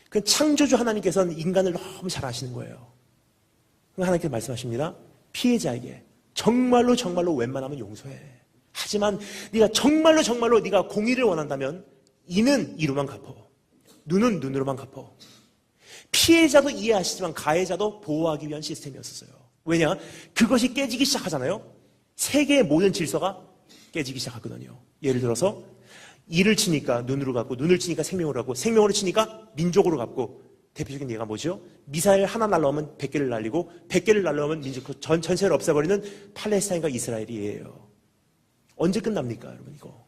그 창조주 하나님께서는 인간을 너무 잘 아시는 거예요. 하나님께서 말씀하십니다. 피해자에게 정말로 정말로 웬만하면 용서해. 하지만 네가 정말로 정말로 네가 공의를 원한다면 이는 이로만 갚어. 눈은 눈으로만 갚어. 피해자도 이해하시지만 가해자도 보호하기 위한 시스템이었어요. 왜냐? 그것이 깨지기 시작하잖아요. 세계의 모든 질서가 깨지기 시작하거든요. 예를 들어서 이를 치니까 눈으로 갚고, 눈을 치니까 생명으로 갚고, 생명으로 치니까 민족으로 갚고, 대표적인 예가 뭐죠? 미사일 하나 날라오면 100개를 날리고 100개를 날라오면 민족 전체를 없애버리는 팔레스타인과 이스라엘이에요. 언제 끝납니까, 여러분? 이거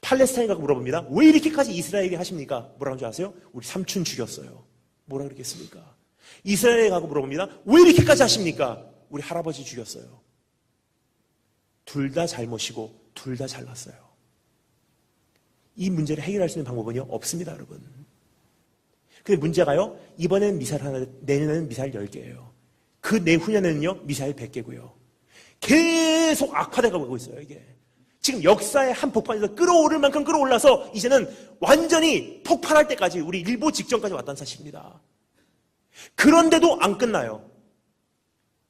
팔레스타인 가고 물어봅니다. 왜 이렇게까지 이스라엘에게 하십니까? 뭐라는 줄 아세요? 우리 삼촌 죽였어요. 뭐라 그러겠습니까? 이스라엘에 가고 물어봅니다. 왜 이렇게까지 하십니까? 우리 할아버지 죽였어요. 둘 다 잘못이고 둘 다 잘났어요. 이 문제를 해결할 수 있는 방법은요, 없습니다, 여러분. 근데 문제가요, 이번에는 미사일 하나, 내년에는 미사일 10개예요. 그 내후년에는요, 미사일 100개고요. 계속 악화돼 가고 있어요, 이게. 지금 역사의 한 폭발에서 끌어오를 만큼 끌어올라서 이제는 완전히 폭발할 때까지, 우리 일보 직전까지 왔다는 사실입니다. 그런데도 안 끝나요.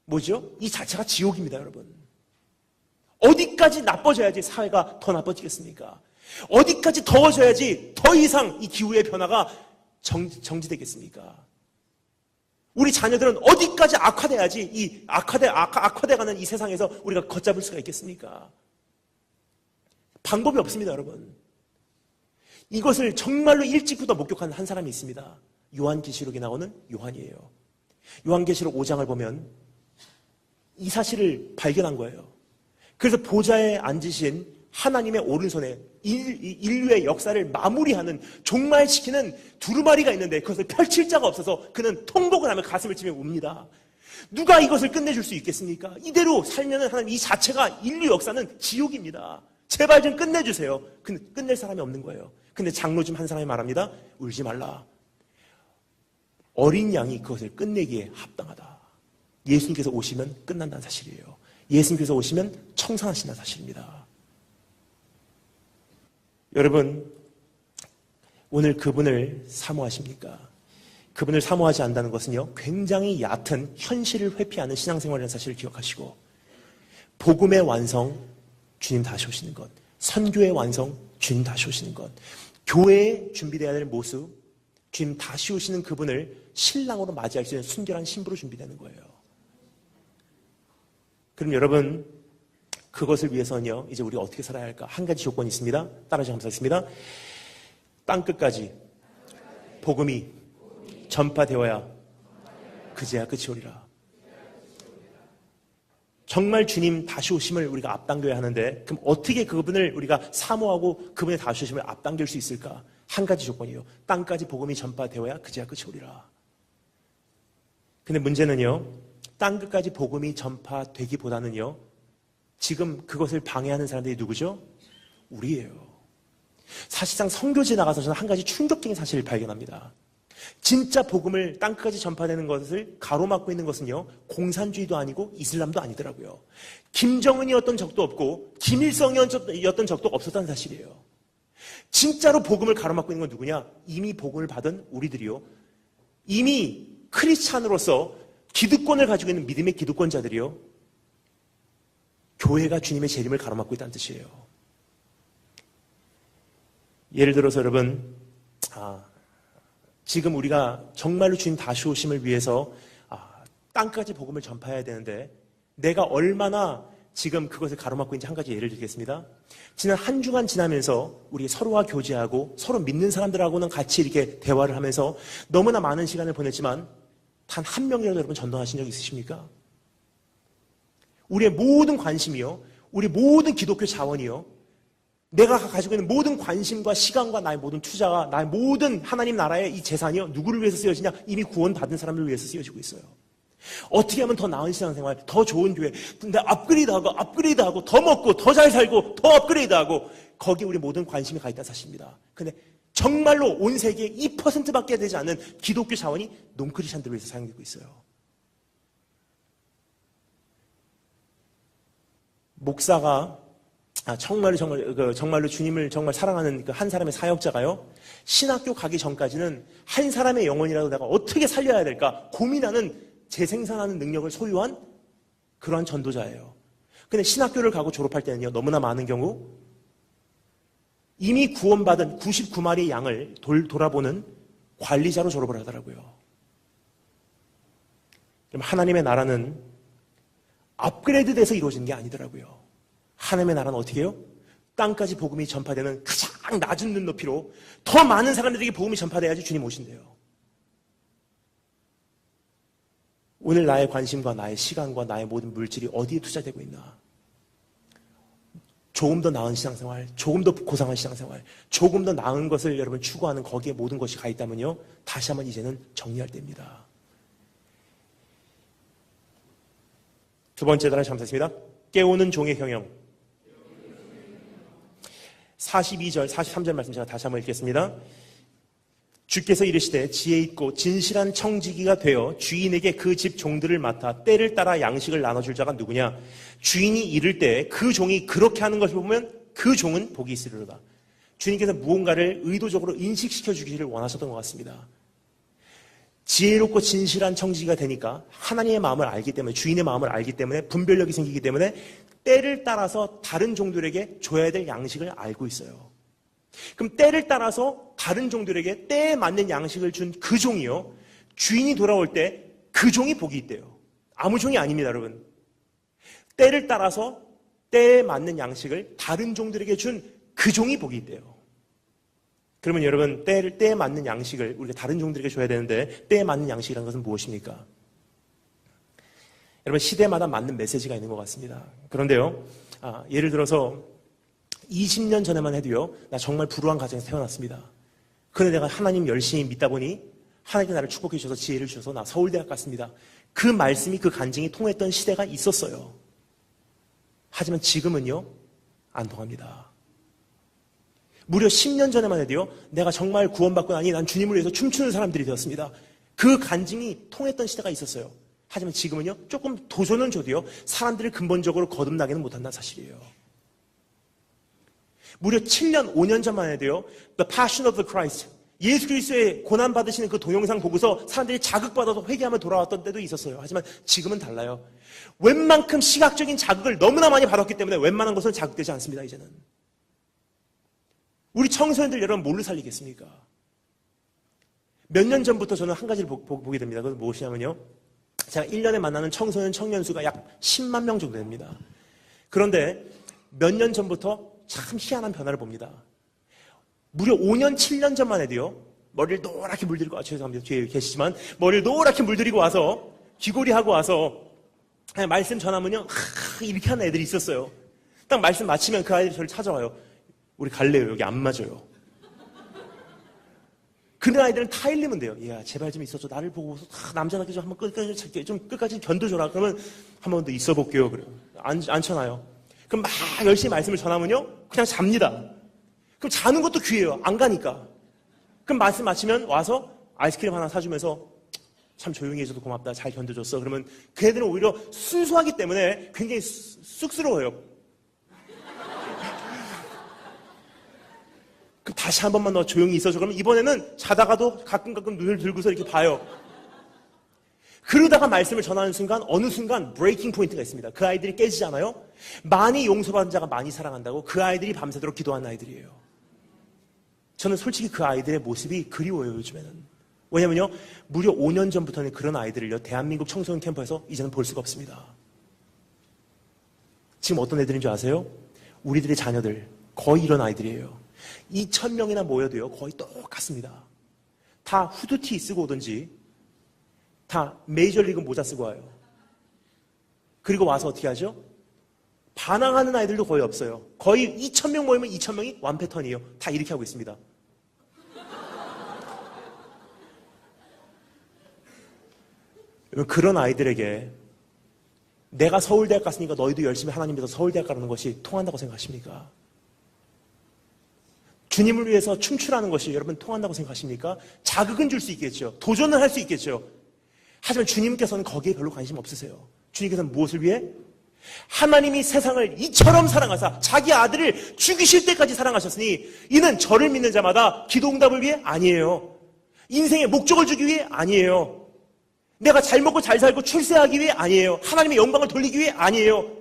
뭐죠? 이 자체가 지옥입니다, 여러분. 어디까지 나빠져야지 사회가 더 나빠지겠습니까? 어디까지 더워져야지 더 이상 이 기후의 변화가 정지되겠습니까? 우리 자녀들은 어디까지 악화돼야지 이 악화돼가는 이 세상에서 우리가 걷잡을 수가 있겠습니까? 방법이 없습니다, 여러분. 이것을 정말로 일찍부터 목격한 한 사람이 있습니다. 요한계시록에 나오는 요한이에요. 요한계시록 5장을 보면 이 사실을 발견한 거예요. 그래서 보좌에 앉으신 하나님의 오른손에 인류의 역사를 마무리하는 종말시키는 두루마리가 있는데 그것을 펼칠 자가 없어서 그는 통곡을 하며 가슴을 치며 웁니다. 누가 이것을 끝내줄 수 있겠습니까? 이대로 살면은 하나님 이 자체가 인류 역사는 지옥입니다. 제발 좀 끝내주세요. 근데 끝낼 사람이 없는 거예요. 근데 장로즘 한 사람이 말합니다. 울지 말라. 어린 양이 그것을 끝내기에 합당하다. 예수님께서 오시면 끝난다는 사실이에요. 예수님께서 오시면 청산하신다는 사실입니다. 여러분, 오늘 그분을 사모하십니까? 그분을 사모하지 않는다는 것은요, 굉장히 얕은 현실을 회피하는 신앙생활이라는 사실을 기억하시고, 복음의 완성, 주님 다시 오시는 것, 선교의 완성, 주님 다시 오시는 것, 교회에 준비되어야 될 모습, 주님 다시 오시는 그분을 신랑으로 맞이할 수 있는 순결한 신부로 준비되는 거예요. 그럼 여러분, 그것을 위해서는요, 이제 우리가 어떻게 살아야 할까? 한 가지 조건이 있습니다. 따라서 감사했습니다. 땅끝까지 복음이 전파되어야 그제야 끝이 오리라. 정말 주님 다시 오심을 우리가 앞당겨야 하는데, 그럼 어떻게 그분을 우리가 사모하고 그분의 다시 오심을 앞당길 수 있을까? 한 가지 조건이에요. 땅까지 복음이 전파되어야 그제야 끝이 오리라. 근데 문제는요, 땅끝까지 복음이 전파되기보다는요, 지금 그것을 방해하는 사람들이 누구죠? 우리예요. 사실상 선교지에 나가서 저는 한 가지 충격적인 사실을 발견합니다. 진짜 복음을 땅끝까지 전파되는 것을 가로막고 있는 것은요, 공산주의도 아니고 이슬람도 아니더라고요. 김정은이었던 적도 없고 김일성이었던 적도 없었다는 사실이에요. 진짜로 복음을 가로막고 있는 건 누구냐? 이미 복음을 받은 우리들이요, 이미 크리스찬으로서 기득권을 가지고 있는 믿음의 기득권자들이요, 교회가 주님의 재림을 가로막고 있다는 뜻이에요. 예를 들어서 여러분, 지금 우리가 정말로 주님 다시 오심을 위해서 땅까지 복음을 전파해야 되는데 내가 얼마나 지금 그것을 가로막고 있는지 한 가지 예를 들겠습니다. 지난 한 주간 지나면서 우리 서로와 교제하고 서로 믿는 사람들하고는 같이 이렇게 대화를 하면서 너무나 많은 시간을 보냈지만 단 한 명이라도 여러분 전도하신 적 있으십니까? 우리의 모든 관심이요, 우리 모든 기독교 자원이요, 내가 가지고 있는 모든 관심과 시간과 나의 모든 투자가, 나의 모든 하나님 나라의 이 재산이요, 누구를 위해서 쓰여지냐? 이미 구원받은 사람들을 위해서 쓰여지고 있어요. 어떻게 하면 더 나은 신앙생활, 더 좋은 교회, 근데 업그레이드하고, 더 먹고, 더 잘 살고, 더 업그레이드하고, 거기에 우리 모든 관심이 가 있다는 사실입니다. 근데 정말로 온 세계에 2%밖에 되지 않는 기독교 자원이 논크리스찬들을 위해서 사용되고 있어요. 목사가 정말로 주님을 정말 사랑하는 그 한 사람의 사역자가요, 신학교 가기 전까지는 한 사람의 영혼이라도 내가 어떻게 살려야 될까 고민하는 재생산하는 능력을 소유한 그러한 전도자예요. 근데 신학교를 가고 졸업할 때는요, 너무나 많은 경우 이미 구원받은 99마리의 양을 돌아보는 관리자로 졸업을 하더라고요. 그럼 하나님의 나라는 업그레이드 돼서 이루어지는 게 아니더라고요. 하나님의 나라는 어떻게 해요? 땅까지 복음이 전파되는 가장 낮은 눈높이로 더 많은 사람들에게 복음이 전파돼야지 주님 오신대요. 오늘 나의 관심과 나의 시간과 나의 모든 물질이 어디에 투자되고 있나? 조금 더 나은 신앙생활, 조금 더 고상한 신앙생활, 조금 더 나은 것을 여러분 추구하는 거기에 모든 것이 가 있다면요, 다시 한번 이제는 정리할 때입니다. 두 번째 단어 감사했습니다. 깨우는 종의 형용. 42절, 43절 말씀 제가 다시 한번 읽겠습니다. 주께서 이르시되 지혜 있고 진실한 청지기가 되어 주인에게 그 집 종들을 맡아 때를 따라 양식을 나눠줄 자가 누구냐? 주인이 이를 때 그 종이 그렇게 하는 것을 보면 그 종은 복이 있으리로다. 주님께서 무언가를 의도적으로 인식시켜 주기를 원하셨던 것 같습니다. 지혜롭고 진실한 청지기가 되니까 하나님의 마음을 알기 때문에, 주인의 마음을 알기 때문에 분별력이 생기기 때문에 때를 따라서 다른 종들에게 줘야 될 양식을 알고 있어요. 그럼 때를 따라서 다른 종들에게 때에 맞는 양식을 준 그 종이요, 주인이 돌아올 때 그 종이 복이 있대요. 아무 종이 아닙니다, 여러분. 때를 따라서 때에 맞는 양식을 다른 종들에게 준 그 종이 복이 있대요. 그러면 여러분, 때에 맞는 양식을 우리가 다른 종들에게 줘야 되는데, 때에 맞는 양식이라는 것은 무엇입니까? 여러분, 시대마다 맞는 메시지가 있는 것 같습니다. 그런데요, 예를 들어서 20년 전에만 해도요, 나 정말 불우한 가정에서 태어났습니다. 그런데 내가 하나님 열심히 믿다 보니 하나님께 나를 축복해 주셔서 지혜를 주셔서 나 서울대학 갔습니다. 그 말씀이, 그 간증이 통했던 시대가 있었어요. 하지만 지금은요, 안 통합니다. 무려 10년 전에만 해도요, 내가 정말 구원받고 나니 난 주님을 위해서 춤추는 사람들이 되었습니다. 그 간증이 통했던 시대가 있었어요. 하지만 지금은요, 조금 도전은 줘도요, 사람들을 근본적으로 거듭나게는 못한다는 사실이에요. 무려 7년, 5년 전만 해도요, The Passion of the Christ, 예수 그리스도의 고난 받으시는 그 동영상 보고서 사람들이 자극받아서 회개하며 돌아왔던 때도 있었어요. 하지만 지금은 달라요. 웬만큼 시각적인 자극을 너무나 많이 받았기 때문에 웬만한 것은 자극되지 않습니다, 이제는. 우리 청소년들 여러분 뭘로 살리겠습니까? 몇 년 전부터 저는 한 가지를 보게 됩니다. 그것은 무엇이냐면요, 제가 1년에 만나는 청소년, 청년 수가 약 10만 명 정도 됩니다. 그런데 몇 년 전부터 참 희한한 변화를 봅니다. 무려 5년, 7년 전만 해도요, 머리를 노랗게 물들이고, 죄송합니다. 뒤에 계시지만, 머리를 노랗게 물들이고 와서, 귀걸이하고 와서, 말씀 전하면요, 이렇게 하는 애들이 있었어요. 딱 말씀 마치면 그 아이들이 저를 찾아와요. 우리 갈래요. 여기 안 맞아요. 그런 아이들은 타일리면 돼요. 야, 제발 좀 있어줘. 나를 보고서 남자답게 좀 한번 끝까지 견뎌줘라. 그러면 한 번 더 있어 볼게요. 그래요. 앉혀놔요. 그럼 막 열심히 말씀을 전하면요, 그냥 잡니다. 그럼 자는 것도 귀해요. 안 가니까. 그럼 말씀 마치면 와서 아이스크림 하나 사주면서 참 조용히 해줘서 고맙다. 잘 견뎌줬어. 그러면 그 애들은 오히려 순수하기 때문에 굉장히 쑥스러워요. 그럼 다시 한 번만 더 조용히 있어줘. 그러면 이번에는 자다가도 가끔 눈을 들고서 이렇게 봐요. 그러다가 말씀을 전하는 순간, 어느 순간 브레이킹 포인트가 있습니다. 그 아이들이 깨지지 않아요? 많이 용서받은 자가 많이 사랑한다고 그 아이들이 밤새도록 기도하는 아이들이에요. 저는 솔직히 그 아이들의 모습이 그리워요, 요즘에는. 왜냐면요, 무려 5년 전부터는 그런 아이들을요, 대한민국 청소년 캠프에서 이제는 볼 수가 없습니다. 지금 어떤 애들인 줄 아세요? 우리들의 자녀들, 거의 이런 아이들이에요. 2,000명이나 모여도요, 거의 똑같습니다. 다 후드티 쓰고 오든지, 다 메이저리그 모자 쓰고 와요. 그리고 와서 어떻게 하죠? 반항하는 아이들도 거의 없어요. 거의 2,000명 모이면 2,000명이 완 패턴이에요. 다 이렇게 하고 있습니다. 그런 아이들에게 내가 서울대학 갔으니까 너희도 열심히 하나님 믿어서 서울대학 가라는 것이 통한다고 생각하십니까? 주님을 위해서 춤추라는 것이 여러분 통한다고 생각하십니까? 자극은 줄 수 있겠죠. 도전을 할 수 있겠죠. 하지만 주님께서는 거기에 별로 관심 없으세요. 주님께서는 무엇을 위해? 하나님이 세상을 이처럼 사랑하사 자기 아들을 죽이실 때까지 사랑하셨으니 이는 저를 믿는 자마다 기도 응답을 위해 아니에요. 인생의 목적을 주기 위해 아니에요. 내가 잘 먹고 잘 살고 출세하기 위해 아니에요. 하나님의 영광을 돌리기 위해 아니에요.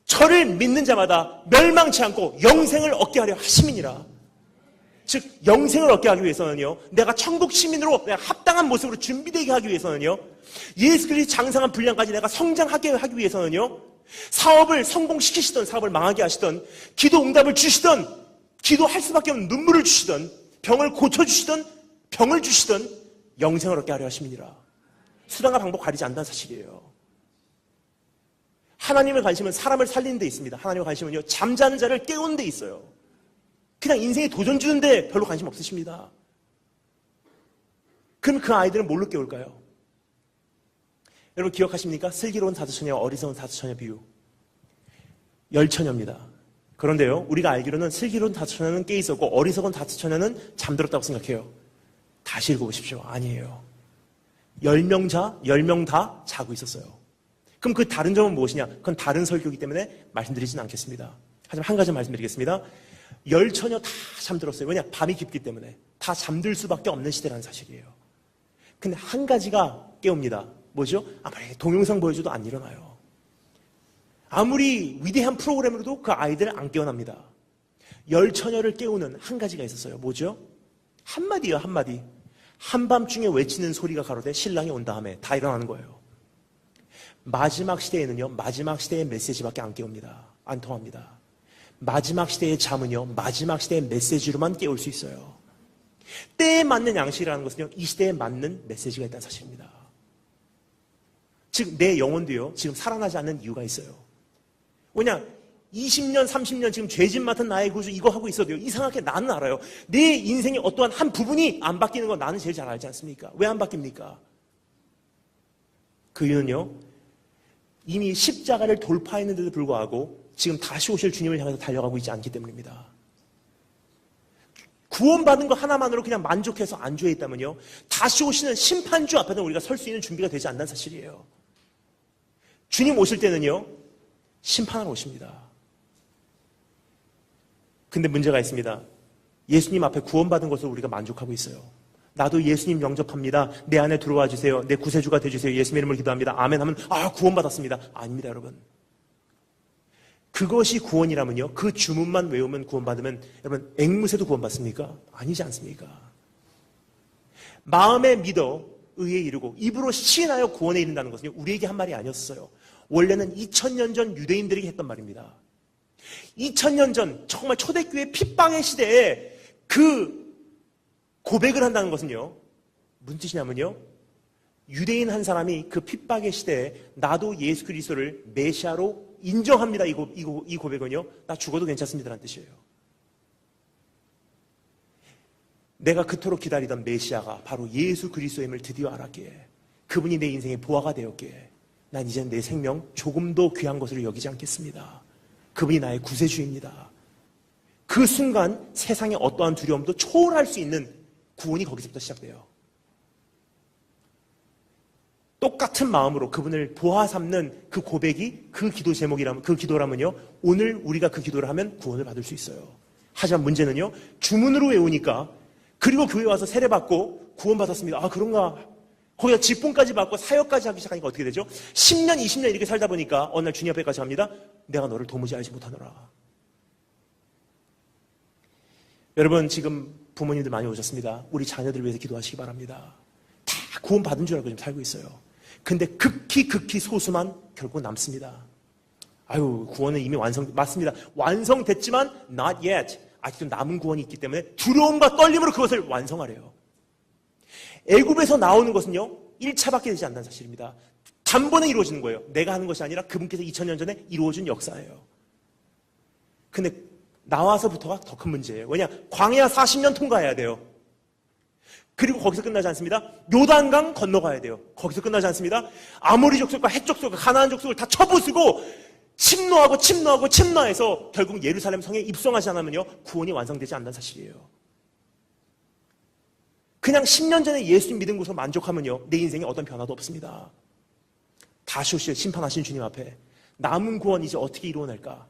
저를 믿는 자마다 멸망치 않고 영생을 얻게 하려 하심이니라. 즉 영생을 얻게 하기 위해서는요, 내가 천국 시민으로 내가 합당한 모습으로 준비되게 하기 위해서는요, 예수 그리스도 장성한 분량까지 내가 성장하게 하기 위해서는요, 사업을 성공시키시던 사업을 망하게 하시던, 기도 응답을 주시던, 기도할 수밖에 없는 눈물을 주시던, 병을 고쳐주시던, 병을 주시던 영생을 얻게 하려 하심이니라. 수단과 방법 가리지 않는다는 사실이에요. 하나님의 관심은 사람을 살리는 데 있습니다. 하나님의 관심은요, 잠자는 자를 깨우는 데 있어요. 그냥 인생에 도전 주는데 별로 관심 없으십니다. 그럼 그 아이들은 뭘로 깨울까요? 여러분 기억하십니까? 슬기로운 다수처녀, 어리석은 다수처녀 비유. 열처녀입니다. 그런데요, 우리가 알기로는 슬기로운 다수처녀는 깨 있었고 어리석은 다수처녀는 잠들었다고 생각해요. 다시 읽어보십시오. 아니에요. 10명 다 자고 있었어요. 그럼 그 다른 점은 무엇이냐? 그건 다른 설교이기 때문에 말씀드리지는 않겠습니다. 하지만 한 가지 말씀드리겠습니다. 10처녀 다 잠들었어요. 왜냐? 밤이 깊기 때문에 다 잠들 수밖에 없는 시대라는 사실이에요. 근데 한 가지가 깨웁니다. 뭐죠? 아무리 동영상 보여줘도 안 일어나요. 아무리 위대한 프로그램으로도 그 아이들은 안 깨어납니다. 열처녀를 깨우는 한 가지가 있었어요. 뭐죠? 한마디요, 한마디. 한밤중에 외치는 소리가 가로되 신랑이 온 다음에 다 일어나는 거예요. 마지막 시대에는요, 마지막 시대의 메시지밖에 안 깨웁니다. 안 통합니다. 마지막 시대의 잠은요, 마지막 시대의 메시지로만 깨울 수 있어요. 때에 맞는 양식이라는 것은요, 이 시대에 맞는 메시지가 있다는 사실입니다. 즉, 내 영혼도요, 지금 살아나지 않는 이유가 있어요. 왜냐? 20년, 30년 지금 죄짐 맡은 나의 구주 이거 하고 있어도요, 이상하게 나는 알아요. 내 인생의 어떠한 한 부분이 안 바뀌는 건 나는 제일 잘 알지 않습니까? 왜 안 바뀝니까? 그 이유는요, 이미 십자가를 돌파했는데도 불구하고 지금 다시 오실 주님을 향해서 달려가고 있지 않기 때문입니다. 구원받은 것 하나만으로 그냥 만족해서 안주해 있다면요, 다시 오시는 심판주 앞에는 우리가 설 수 있는 준비가 되지 않는 사실이에요. 주님 오실 때는요, 심판하러 오십니다. 근데 문제가 있습니다. 예수님 앞에 구원받은 것으로 우리가 만족하고 있어요. 나도 예수님 영접합니다. 내 안에 들어와 주세요. 내 구세주가 되주세요. 예수님 이름으로 기도합니다. 아멘 하면 구원받았습니다. 아닙니다, 여러분. 그것이 구원이라면요, 그 주문만 외우면 구원받으면 여러분 앵무새도 구원받습니까? 아니지 않습니까? 마음에 믿어 의에 이르고 입으로 시인하여 구원에 이른다는 것은 우리에게 한 말이 아니었어요. 원래는 2000년 전 유대인들에게 했던 말입니다. 2000년 전 정말 초대교회 핏방의 시대에 그 고백을 한다는 것은요, 무슨 뜻이냐면요, 유대인 한 사람이 그 핍박의 시대에 나도 예수 그리스도를 메시아로 인정합니다. 이 고백은요, 나 죽어도 괜찮습니다라는 뜻이에요. 내가 그토록 기다리던 메시아가 바로 예수 그리스도임을 드디어 알았기에, 그분이 내 인생의 보화가 되었기에 난 이제는 내 생명 조금도 귀한 것으로 여기지 않겠습니다. 그분이 나의 구세주입니다. 그 순간 세상의 어떠한 두려움도 초월할 수 있는 구원이 거기서부터 시작돼요. 똑같은 마음으로 그분을 보아 삼는 그 고백이 그 기도 제목이라면, 그 기도라면요, 오늘 우리가 그 기도를 하면 구원을 받을 수 있어요. 하지만 문제는요, 주문으로 외우니까, 그리고 교회 와서 세례받고 구원받았습니다. 그런가? 거기다 직분까지 받고 사역까지 하기 시작하니까 어떻게 되죠? 10년, 20년 이렇게 살다 보니까 어느 날 주님 앞에까지 갑니다. 내가 너를 도무지 알지 못하노라. 여러분, 지금 부모님들 많이 오셨습니다. 우리 자녀들을 위해서 기도하시기 바랍니다. 다 구원받은 줄 알고 지금 살고 있어요. 근데 극히 소수만 결국 남습니다. 구원은 이미 맞습니다. 완성됐지만 not yet. 아직도 남은 구원이 있기 때문에 두려움과 떨림으로 그것을 완성하래요. 애굽에서 나오는 것은요, 1차밖에 되지 않는 사실입니다. 단번에 이루어지는 거예요. 내가 하는 것이 아니라 그분께서 2000년 전에 이루어진 역사예요. 근데 나와서부터가 더 큰 문제예요. 왜냐? 광야 40년 통과해야 돼요. 그리고 거기서 끝나지 않습니다. 요단강 건너가야 돼요. 거기서 끝나지 않습니다. 아모리 족속과 헷 족속과 가나안 족속을 다 쳐부수고 침노해서 결국 예루살렘 성에 입성하지 않으면요, 구원이 완성되지 않는 사실이에요. 그냥 10년 전에 예수님 믿은 것으로 만족하면요, 내 인생에 어떤 변화도 없습니다. 다시 오실 심판하신 주님 앞에 남은 구원 이제 어떻게 이루어낼까?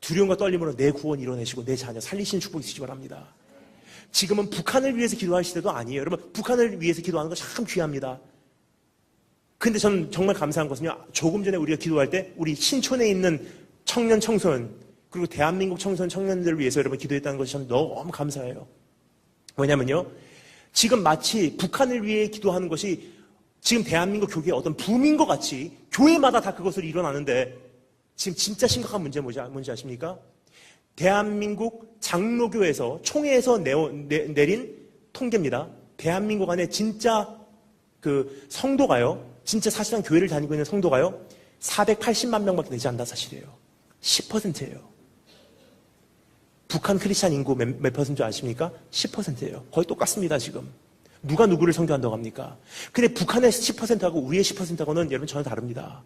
두려움과 떨림으로 내 구원 이뤄내시고 내 자녀 살리시는 축복 있으시기 바랍니다. 지금은 북한을 위해서 기도할 시대도 아니에요. 여러분, 북한을 위해서 기도하는 거 참 귀합니다. 근데 저는 정말 감사한 것은요, 조금 전에 우리가 기도할 때 우리 신촌에 있는 청년 청소년, 그리고 대한민국 청년들을 위해서 여러분 기도했다는 것이 저는 너무 감사해요. 왜냐면요, 지금 마치 북한을 위해 기도하는 것이 지금 대한민국 교회의 어떤 붐인 것 같이 교회마다 다 그것을 일어나는데, 지금 진짜 심각한 문제 뭔지 아십니까? 대한민국 장로교에서 총회에서 내린 통계입니다. 대한민국 안에 진짜 그 성도가요, 진짜 사실상 교회를 다니고 있는 성도가요, 480만 명밖에 되지 않는다 사실이에요. 10%예요. 북한 크리스찬 인구 몇 퍼센트 아십니까? 10%예요. 거의 똑같습니다, 지금. 누가 누구를 선교한다고 합니까? 근데 북한의 10%하고 우리의 10%하고는 여러분 전혀 다릅니다.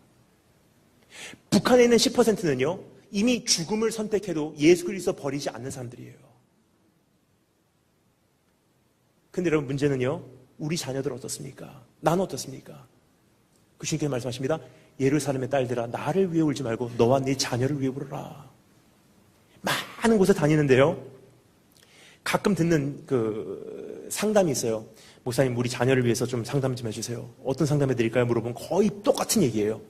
북한에 있는 10%는요, 이미 죽음을 선택해도 예수 그리스도 버리지 않는 사람들이에요. 근데 여러분, 문제는요, 우리 자녀들 어떻습니까? 나는 어떻습니까? 그 주님께서 말씀하십니다. 예루살렘의 딸들아, 나를 위해 울지 말고 너와 네 자녀를 위해 울어라. 많은 곳에 다니는데요, 가끔 듣는 그 상담이 있어요. 목사님, 우리 자녀를 위해서 좀 상담 좀 해주세요. 어떤 상담해 드릴까요? 물어보면 거의 똑같은 얘기예요.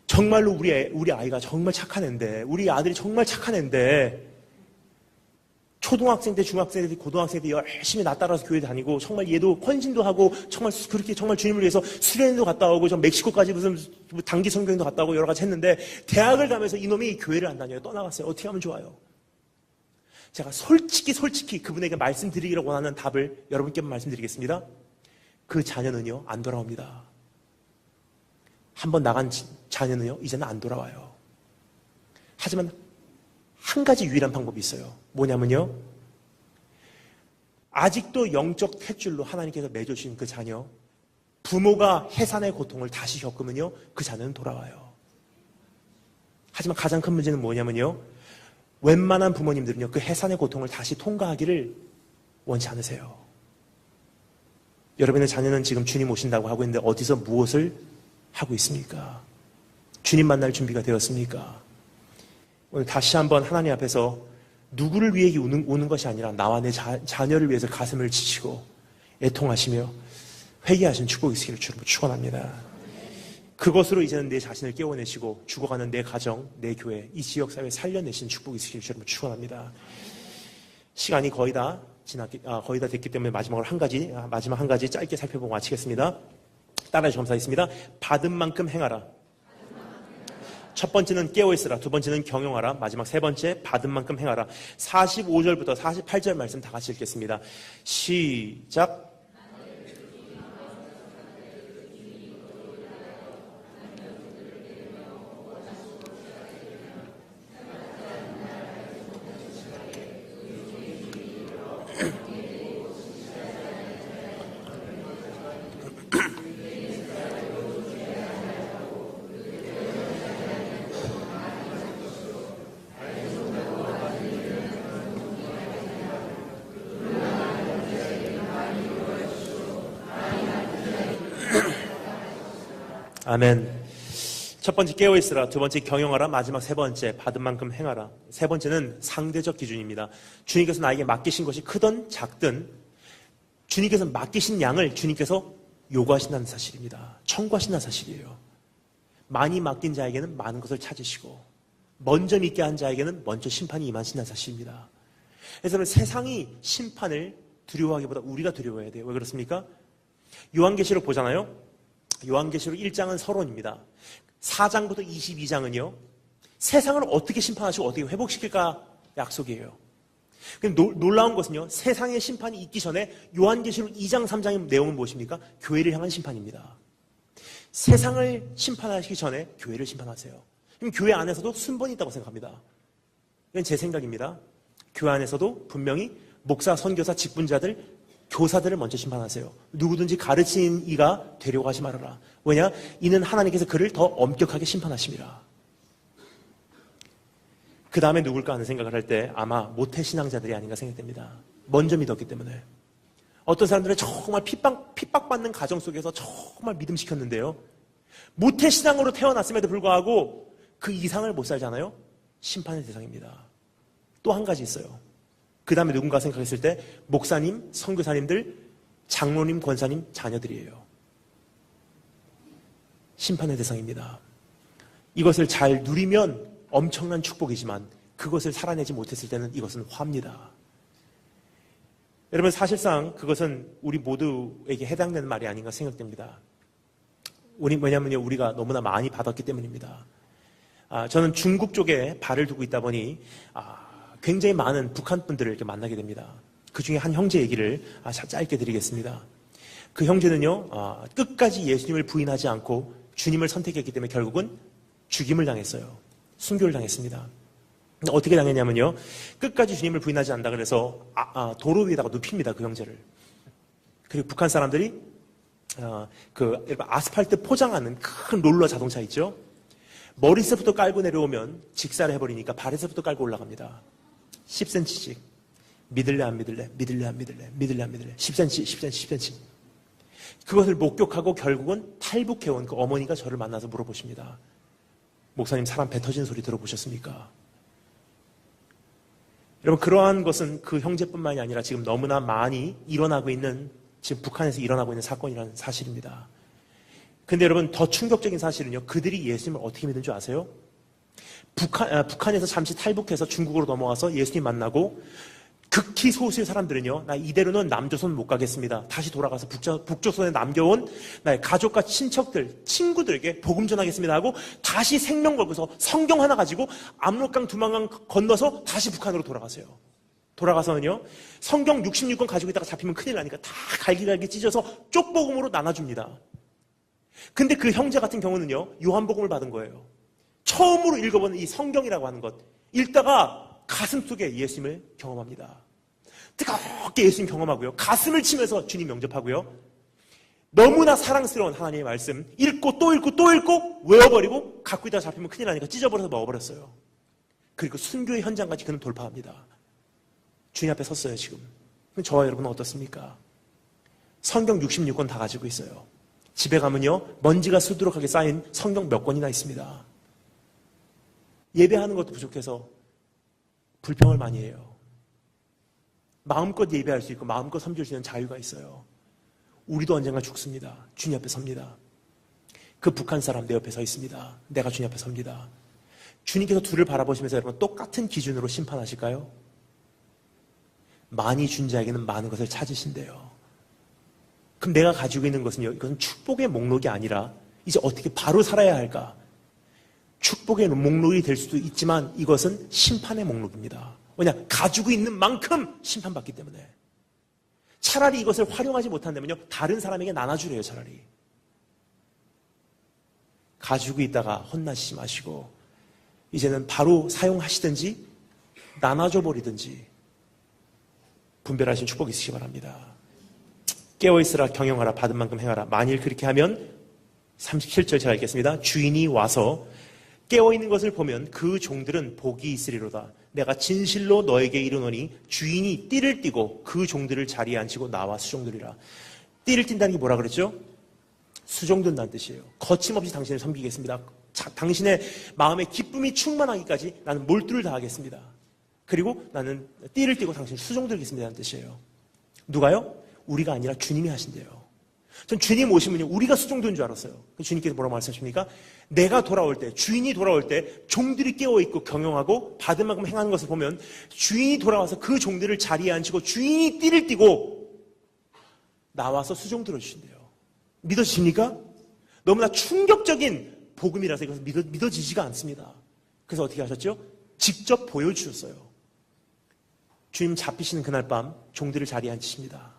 정말로 우리 아이가 정말 착한 애인데, 우리 아들이 정말 착한 애인데, 초등학생 때, 중학생 때, 고등학생 때 열심히 나 따라서 교회 다니고, 정말 얘도 헌신도 하고, 그렇게 정말 주님을 위해서 수련회도 갔다 오고, 전 멕시코까지 무슨 단기 선교행도 갔다 오고 여러 가지 했는데, 대학을 가면서 이놈이 교회를 안 다녀요. 떠나갔어요. 어떻게 하면 좋아요? 제가 솔직히 그분에게 말씀드리기를 원하는 답을 여러분께 말씀드리겠습니다. 그 자녀는요, 안 돌아옵니다. 한번 나간 자녀는요, 이제는 안 돌아와요. 하지만 한 가지 유일한 방법이 있어요. 뭐냐면요, 아직도 영적 탯줄로 하나님께서 맺어주신 그 자녀, 부모가 해산의 고통을 다시 겪으면요, 그 자녀는 돌아와요. 하지만 가장 큰 문제는 뭐냐면요, 웬만한 부모님들은요, 그 해산의 고통을 다시 통과하기를 원치 않으세요. 여러분의 자녀는 지금 주님 오신다고 하고 있는데 어디서 무엇을 하고 있습니까? 주님 만날 준비가 되었습니까? 오늘 다시 한번 하나님 앞에서 누구를 위해 우는 것이 아니라 나와 내 자녀를 위해서 가슴을 치시고 애통하시며 회개하신 축복이 있기를 주로 축원합니다. 그것으로 이제는 내 자신을 깨워내시고 죽어가는 내 가정, 내 교회, 이 지역사회 살려내신 축복이 있기를 주로 축원합니다. 시간이 거의 다 됐기 때문에 마지막 한 가지 짧게 살펴보고 마치겠습니다. 따라해 점사했습니다. 받은 만큼 행하라. 첫 번째는 깨어있으라. 두 번째는 경영하라. 마지막 세 번째 받은 만큼 행하라. 45절부터 48절 말씀 다 같이 읽겠습니다. 시작. 아멘. 첫 번째 깨어있으라, 두 번째 경영하라, 마지막 세 번째 받은 만큼 행하라. 세 번째는 상대적 기준입니다. 주님께서 나에게 맡기신 것이 크든 작든 주님께서 맡기신 양을 주님께서 요구하신다는 사실입니다. 청구하신다는 사실이에요. 많이 맡긴 자에게는 많은 것을 찾으시고 먼저 믿게 한 자에게는 먼저 심판이 임하신다는 사실입니다. 그래서 세상이 심판을 두려워하기보다 우리가 두려워해야 돼요. 왜 그렇습니까? 요한계시록 보잖아요. 요한계시록 1장은 서론입니다. 4장부터 22장은요. 세상을 어떻게 심판하시고 어떻게 회복시킬까 약속이에요. 놀라운 것은요. 세상의 심판이 있기 전에 요한계시록 2장 3장의 내용은 무엇입니까? 교회를 향한 심판입니다. 세상을 심판하시기 전에 교회를 심판하세요. 그럼 교회 안에서도 순번이 있다고 생각합니다. 이건 제 생각입니다. 교회 안에서도 분명히 목사, 선교사, 직분자들, 교사들을 먼저 심판하세요. 누구든지 가르치는 이가 되려고 하지 말아라. 왜냐? 이는 하나님께서 그를 더 엄격하게 심판하심이라. 그 다음에 누굴까 하는 생각을 할 때 아마 모태신앙자들이 아닌가 생각됩니다. 먼저 믿었기 때문에. 어떤 사람들은 정말 핍박받는 가정 속에서 정말 믿음시켰는데요. 모태신앙으로 태어났음에도 불구하고 그 이상을 못 살잖아요. 심판의 대상입니다. 또 한 가지 있어요. 그 다음에 누군가 생각했을 때 목사님, 선교사님들, 장로님, 권사님, 자녀들이에요. 심판의 대상입니다. 이것을 잘 누리면 엄청난 축복이지만 그것을 살아내지 못했을 때는 이것은 화입니다. 여러분, 사실상 그것은 우리 모두에게 해당되는 말이 아닌가 생각됩니다. 왜냐하면 우리가 너무나 많이 받았기 때문입니다. 저는 중국 쪽에 발을 두고 있다 보니 굉장히 많은 북한 분들을 이렇게 만나게 됩니다. 그 중에 한 형제 얘기를 짧게 드리겠습니다. 그 형제는요, 끝까지 예수님을 부인하지 않고 주님을 선택했기 때문에 결국은 죽임을 당했어요. 순교를 당했습니다. 어떻게 당했냐면요, 끝까지 주님을 부인하지 않는다 그래서 도로 위에다가 눕힙니다, 그 형제를. 그리고 북한 사람들이 그 아스팔트 포장하는 큰 롤러 자동차 있죠? 머리서부터 깔고 내려오면 직사를 해버리니까 발에서부터 깔고 올라갑니다. 10cm씩. 믿을래 안 믿을래? 믿을래 안 믿을래? 믿을래 안 믿을래? 10cm, 10cm, 10cm. 그것을 목격하고 결국은 탈북해온 그 어머니가 저를 만나서 물어보십니다. 목사님, 사람 배 터진 소리 들어보셨습니까? 여러분, 그러한 것은 그 형제뿐만이 아니라 지금 너무나 많이 일어나고 있는 지금 북한에서 일어나고 있는 사건이라는 사실입니다. 근데 여러분 더 충격적인 사실은요. 그들이 예수님을 어떻게 믿는 줄 아세요? 북한에서 잠시 탈북해서 중국으로 넘어와서 예수님 만나고 극히 소수의 사람들은요. 나 이대로는 남조선 못 가겠습니다. 다시 돌아가서 북조선에 남겨온 나의 가족과 친척들, 친구들에게 복음 전하겠습니다 하고 다시 생명 걸고서 성경 하나 가지고 압록강 두만강 건너서 다시 북한으로 돌아가세요. 돌아가서는요. 성경 66권 가지고 있다가 잡히면 큰일 나니까 다 갈기갈기 찢어서 쪽복음으로 나눠줍니다. 근데 그 형제 같은 경우는요. 요한복음을 받은 거예요. 처음으로 읽어보는 이 성경이라고 하는 것. 읽다가 가슴속에 예수님을 경험합니다. 뜨겁게 예수님 경험하고요. 가슴을 치면서 주님 영접하고요. 너무나 사랑스러운 하나님의 말씀 읽고 또 읽고 또 읽고 외워버리고 갖고 있다가 잡히면 큰일 나니까 찢어버려서 먹어버렸어요. 그리고 순교의 현장까지 그는 돌파합니다. 주님 앞에 섰어요 지금. 그럼 저와 여러분은 어떻습니까? 성경 66권 다 가지고 있어요. 집에 가면요 먼지가 수두룩하게 쌓인 성경 몇 권이나 있습니다. 예배하는 것도 부족해서 불평을 많이 해요. 마음껏 예배할 수 있고 마음껏 섬길 수 있는 자유가 있어요. 우리도 언젠가 죽습니다. 주님 앞에 섭니다. 그 북한 사람 내 옆에 서 있습니다. 내가 주님 앞에 섭니다. 주님께서 둘을 바라보시면서 여러분 똑같은 기준으로 심판하실까요? 많이 준 자에게는 많은 것을 찾으신대요. 그럼 내가 가지고 있는 것은요, 이것은 축복의 목록이 아니라 이제 어떻게 바로 살아야 할까? 축복의 목록이 될 수도 있지만 이것은 심판의 목록입니다. 왜냐? 가지고 있는 만큼 심판받기 때문에. 차라리 이것을 활용하지 못한다면요, 다른 사람에게 나눠주래요, 차라리. 가지고 있다가 혼나시지 마시고, 이제는 바로 사용하시든지, 나눠줘 버리든지, 분별하신 축복이 있으시기 바랍니다. 깨어있으라, 경영하라, 받은 만큼 행하라. 만일 그렇게 하면, 37절 제가 읽겠습니다. 주인이 와서 깨어있는 것을 보면 그 종들은 복이 있으리로다. 내가 진실로 너에게 이르노니 주인이 띠를 띠고 그 종들을 자리에 앉히고 나와 수종들이라. 띠를 띈다는 게 뭐라 그랬죠? 수종든다는 뜻이에요. 거침없이 당신을 섬기겠습니다. 당신의 마음에 기쁨이 충만하기까지 나는 몰두를 다하겠습니다. 그리고 나는 띠를 띠고 당신을 수종들겠습니다는 뜻이에요. 누가요? 우리가 아니라 주님이 하신대요. 전 주님 오시면요, 우리가 수종드는 줄 알았어요. 주님께서 뭐라고 말씀하십니까? 내가 돌아올 때, 주인이 돌아올 때 종들이 깨어있고 경영하고 받은 만큼 행하는 것을 보면 주인이 돌아와서 그 종들을 자리에 앉히고 주인이 띠를 띠고 나와서 수종 들어주신대요. 믿어지십니까? 너무나 충격적인 복음이라서 이것은 믿어지지가 않습니다. 그래서 어떻게 하셨죠? 직접 보여주셨어요. 주님 잡히시는 그날 밤 종들을 자리에 앉히십니다.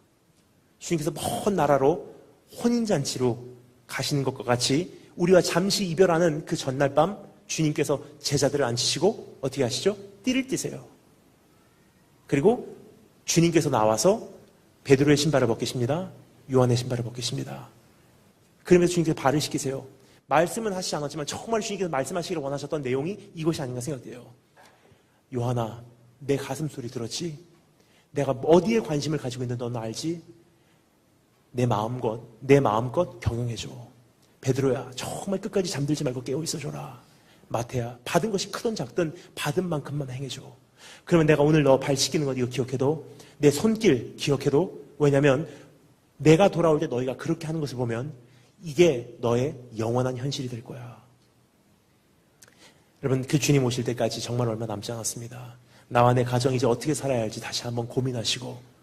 주님께서 먼 나라로 혼인잔치로 가시는 것과 같이 우리와 잠시 이별하는 그 전날 밤 주님께서 제자들을 앉히시고 어떻게 하시죠? 띠를 띠세요. 그리고 주님께서 나와서 베드로의 신발을 벗기십니다. 요한의 신발을 벗기십니다. 그러면서 주님께서 발을 씻기세요. 말씀은 하시지 않았지만 정말 주님께서 말씀하시기를 원하셨던 내용이 이것이 아닌가 생각돼요. 요한아, 내 가슴 소리 들었지? 내가 어디에 관심을 가지고 있는지 너는 알지? 내 마음껏 경영해줘. 베드로야, 정말 끝까지 잠들지 말고 깨어있어줘라. 마태야, 받은 것이 크든 작든 받은 만큼만 행해줘. 그러면 내가 오늘 너 발 씻기는 것 이거 기억해도, 내 손길 기억해도, 왜냐면 내가 돌아올 때 너희가 그렇게 하는 것을 보면 이게 너의 영원한 현실이 될 거야. 여러분, 그 주님 오실 때까지 정말 얼마 남지 않았습니다. 나와 내 가정이 이제 어떻게 살아야 할지 다시 한번 고민하시고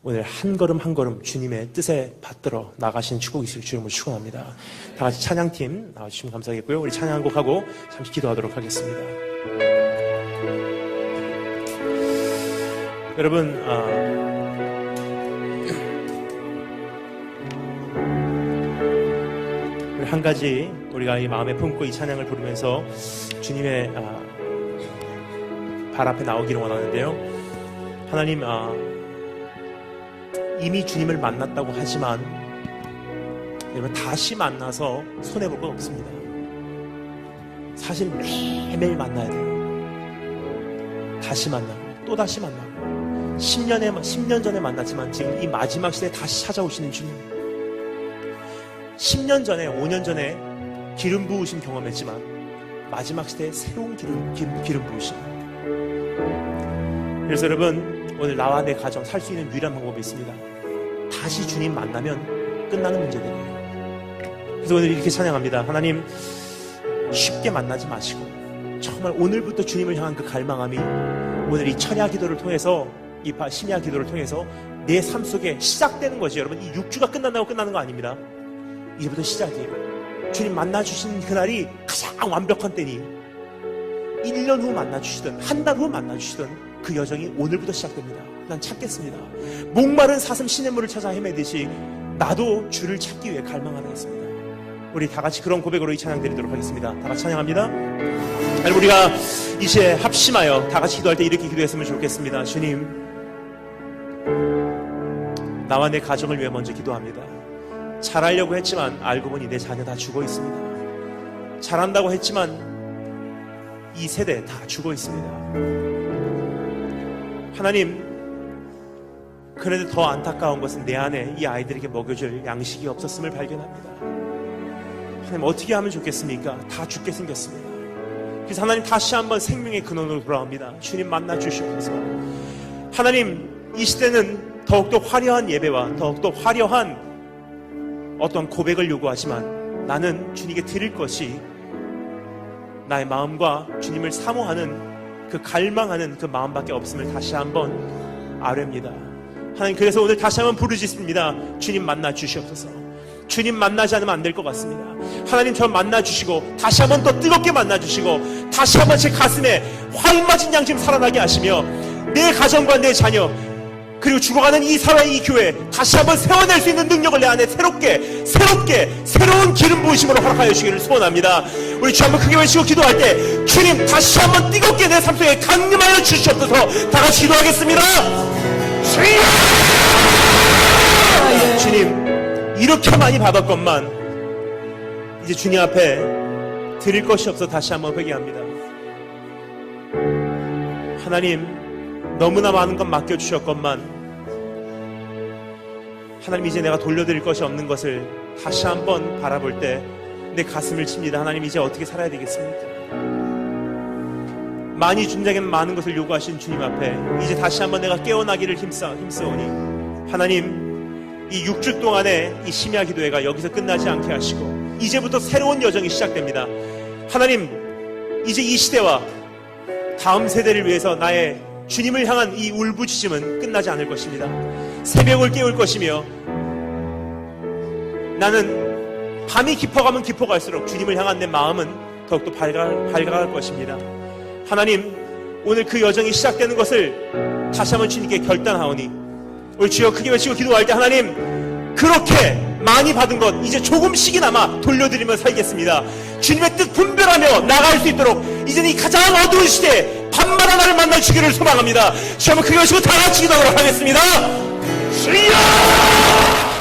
오늘 한 걸음 한 걸음 주님의 뜻에 받들어 나가시는 축복이 있을 주님을 축원합니다. 다 같이 찬양팀 나와주시면 감사하겠고요. 우리 찬양 한 곡하고 잠시 기도하도록 하겠습니다. 여러분, 한 가지 우리가 이 마음에 품고 이 찬양을 부르면서 주님의 발 앞에 나오기를 원하는데요. 하나님, 이미 주님을 만났다고 하지만 여러분 다시 만나서 손해볼 건 없습니다. 사실 매일매일 만나야 돼요. 다시 만나고 또 다시 만나고 10년 전에 만났지만 지금 이 마지막 시대에 다시 찾아오시는 주님, 10년 전에 5년 전에 기름 부으심 경험했지만 마지막 시대에 새로운 기름 부으심. 그래서 여러분, 오늘 나와 내 가정 살 수 있는 유일한 방법이 있습니다. 다시 주님 만나면 끝나는 문제들이에요. 그래서 오늘 이렇게 찬양합니다. 하나님, 쉽게 만나지 마시고 정말 오늘부터 주님을 향한 그 갈망함이 오늘 이 철야 기도를 통해서, 이 심야 기도를 통해서 내 삶 속에 시작되는 거지. 여러분, 이 6주가 끝난다고 끝나는 거 아닙니다. 이제부터 시작이에요. 주님 만나주신 그날이 가장 완벽한 때니 1년 후 만나주시든 한 달 후 만나주시든 그 여정이 오늘부터 시작됩니다. 난 찾겠습니다. 목마른 사슴 시냇물을 찾아 헤매듯이 나도 주를 찾기 위해 갈망하려 했습니다. 우리 다 같이 그런 고백으로 이 찬양 드리도록 하겠습니다. 다 같이 찬양합니다. 여러분, 우리가 이제 합심하여 다 같이 기도할 때 이렇게 기도했으면 좋겠습니다. 주님, 나와 내 가정을 위해 먼저 기도합니다. 잘하려고 했지만 알고 보니 내 자녀 다 죽어 있습니다. 잘한다고 했지만 이 세대 다 죽어 있습니다. 하나님, 그래도 더 안타까운 것은 내 안에 이 아이들에게 먹여줄 양식이 없었음을 발견합니다. 하나님, 어떻게 하면 좋겠습니까? 다 죽게 생겼습니다. 그래서 하나님, 다시 한번 생명의 근원으로 돌아옵니다. 주님 만나 주시옵소서. 하나님, 이 시대는 더욱더 화려한 예배와 더욱더 화려한 어떤 고백을 요구하지만 나는 주님께 드릴 것이 나의 마음과 주님을 사모하는 그 갈망하는 그 마음밖에 없음을 다시 한번 아뢰입니다. 하나님, 그래서 오늘 다시 한번 부르짖습니다. 주님 만나 주시옵소서. 주님 만나지 않으면 안 될 것 같습니다. 하나님, 저 만나 주시고 다시 한번 더 뜨겁게 만나 주시고 다시 한번 제 가슴에 활 맞은 양심 살아나게 하시며 내 가정과 내 자녀 그리고 죽어가는 이 사회, 이 교회 다시 한번 세워낼 수 있는 능력을 내 안에 새로운 기름 부으심으로 허락하여 주시기를 소원합니다. 우리 주 한번 크게 외치고 기도할 때 주님 다시 한번 뜨겁게 내 삶 속에 강림하여 주시옵소서. 다 같이 기도하겠습니다. 주님, 이렇게 많이 받았건만 이제 주님 앞에 드릴 것이 없어 다시 한번 회개합니다. 하나님, 너무나 많은 것 맡겨주셨건만 하나님, 이제 내가 돌려드릴 것이 없는 것을 다시 한번 바라볼 때 내 가슴을 칩니다. 하나님, 이제 어떻게 살아야 되겠습니까? 많이 준 자에게는 많은 것을 요구하신 주님 앞에 이제 다시 한번 내가 깨어나기를 힘써오니 하나님, 이 6주 동안의 이 심야 기도회가 여기서 끝나지 않게 하시고 이제부터 새로운 여정이 시작됩니다. 하나님, 이제 이 시대와 다음 세대를 위해서 나의 주님을 향한 이 울부짖음은 끝나지 않을 것입니다. 새벽을 깨울 것이며 나는 밤이 깊어가면 깊어갈수록 주님을 향한 내 마음은 더욱더 밝아갈 것입니다. 하나님, 오늘 그 여정이 시작되는 것을 다시 한번 주님께 결단하오니 우리 주여 크게 외치고 기도할 때 하나님, 그렇게 많이 받은 것 이제 조금씩이나마 돌려드리며 살겠습니다. 주님의 뜻 분별하며 나아갈 수 있도록 이제는 이 가장 어두운 시대에 밤마다 나를 만나 주기를 소망합니다. 주여 한번 크게 외치고 다 같이 기도하도록 하겠습니다. 주여!